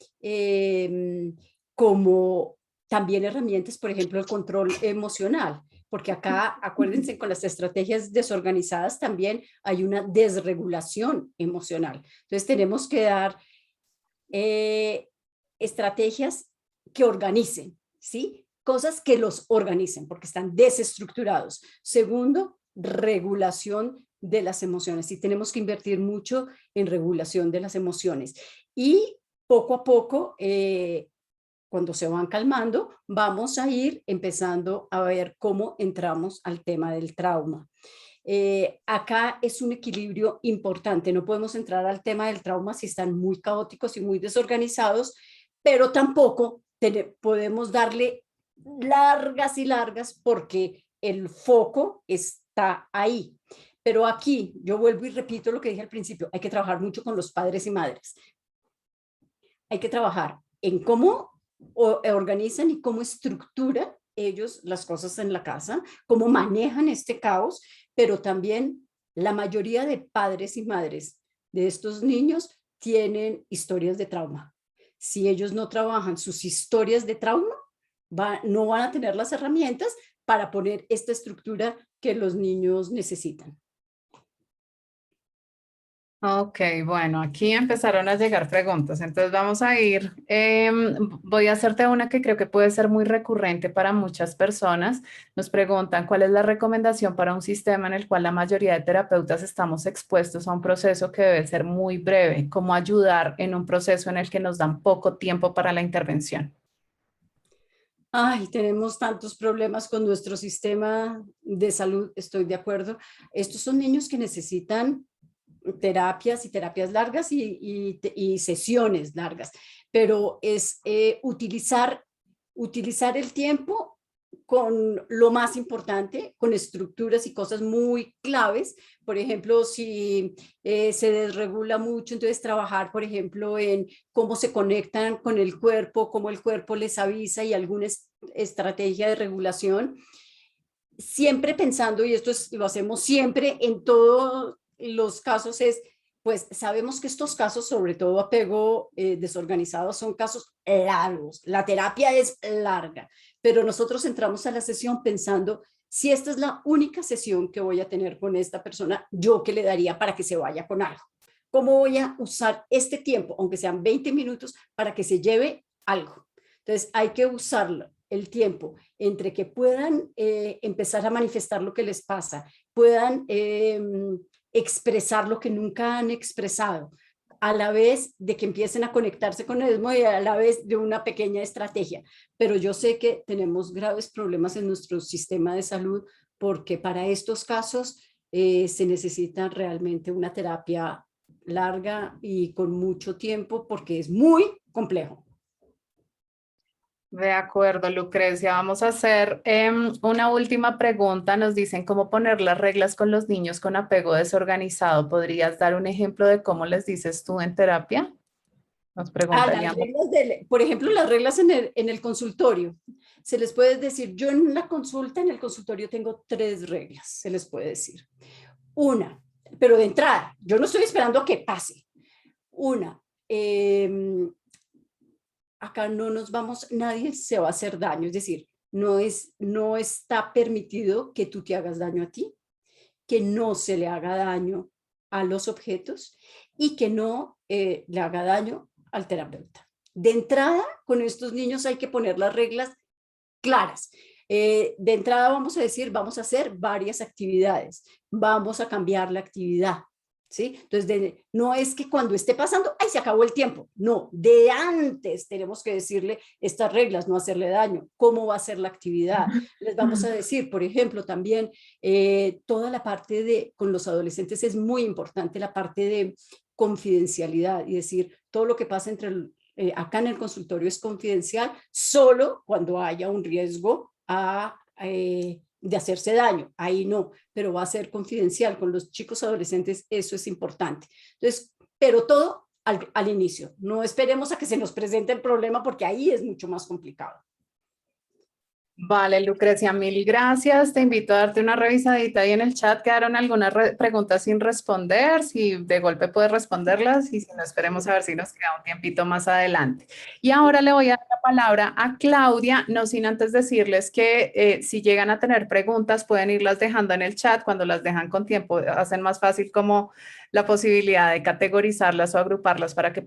como también herramientas, por ejemplo, el control emocional. Porque acá, acuérdense, con las estrategias desorganizadas también hay una desregulación emocional. Entonces tenemos que dar estrategias que organicen, ¿sí? Cosas que los organicen porque están desestructurados. Segundo, regulación de las emociones. Y tenemos que invertir mucho en regulación de las emociones. Y poco a poco, cuando se van calmando, vamos a ir empezando a ver cómo entramos al tema del trauma. Acá es un equilibrio importante. No podemos entrar al tema del trauma si están muy caóticos y muy desorganizados, pero tampoco podemos darle largas y largas porque el foco está ahí. Pero aquí yo vuelvo y repito lo que dije al principio, hay que trabajar mucho con los padres y madres. Hay que trabajar en cómo organizan y cómo estructuran ellos las cosas en la casa, cómo manejan este caos, pero también la mayoría de padres y madres de estos niños tienen historias de trauma. Si ellos no trabajan sus historias de trauma, no van a tener las herramientas para poner esta estructura que los niños necesitan. Ok, bueno, aquí empezaron a llegar preguntas, entonces vamos a ir, voy a hacerte una que creo que puede ser muy recurrente para muchas personas. Nos preguntan cuál es la recomendación para un sistema en el cual la mayoría de terapeutas estamos expuestos a un proceso que debe ser muy breve, cómo ayudar en un proceso en el que nos dan poco tiempo para la intervención. Ay, tenemos tantos problemas con nuestro sistema de salud, estoy de acuerdo. Estos son niños que necesitan terapias y terapias largas y sesiones largas, pero es utilizar el tiempo con lo más importante, con estructuras y cosas muy claves. Por ejemplo, si se desregula mucho, entonces trabajar, por ejemplo, en cómo se conectan con el cuerpo, cómo el cuerpo les avisa y alguna estrategia de regulación. Siempre pensando, y esto lo hacemos siempre en todos los casos, pues sabemos que estos casos, sobre todo apego desorganizado, son casos largos. La terapia es larga, pero nosotros entramos a la sesión pensando, si esta es la única sesión que voy a tener con esta persona, ¿yo qué le daría para que se vaya con algo? ¿Cómo voy a usar este tiempo, aunque sean 20 minutos, para que se lleve algo? Entonces hay que usarlo, el tiempo, entre que puedan empezar a manifestar lo que les pasa, puedan expresar lo que nunca han expresado, a la vez de que empiecen a conectarse con el mismo y a la vez de una pequeña estrategia. Pero yo sé que tenemos graves problemas en nuestro sistema de salud porque para estos casos se necesita realmente una terapia larga y con mucho tiempo porque es muy complejo. De acuerdo, Lucrecia. Vamos a hacer una última pregunta. Nos dicen cómo poner las reglas con los niños con apego desorganizado. ¿Podrías dar un ejemplo de cómo les dices tú en terapia? Nos preguntaríamos. Por ejemplo, las reglas en el consultorio. Se les puede decir, yo en la consulta, en el consultorio tengo 3 reglas, se les puede decir. Una, pero de entrada, yo no estoy esperando a que pase. Una, acá no nos vamos, nadie se va a hacer daño, es decir, no está permitido que tú te hagas daño a ti, que no se le haga daño a los objetos y que no le haga daño al terapeuta. De entrada, con estos niños hay que poner las reglas claras. De entrada vamos a decir, vamos a hacer varias actividades, vamos a cambiar la actividad. ¿Sí? Entonces, no es que cuando esté pasando, ¡ay, se acabó el tiempo! No, de antes tenemos que decirle estas reglas, no hacerle daño, cómo va a ser la actividad. Les vamos a decir, por ejemplo, también toda la parte con los adolescentes es muy importante, la parte de confidencialidad y decir, todo lo que pasa acá en el consultorio es confidencial, solo cuando haya un riesgo de hacerse daño, ahí no, pero va a ser confidencial. Con los chicos adolescentes eso es importante. Entonces, pero todo al inicio, no esperemos a que se nos presente el problema porque ahí es mucho más complicado. Vale, Lucrecia, mil gracias. Te invito a darte una revisadita ahí en el chat. Quedaron algunas preguntas sin responder. Si de golpe puedes responderlas y si no, esperemos a ver si nos queda un tiempito más adelante. Y ahora le voy a dar la palabra a Claudia, no sin antes decirles que si llegan a tener preguntas pueden irlas dejando en el chat. Cuando las dejan con tiempo hacen más fácil como la posibilidad de categorizarlas o agruparlas para que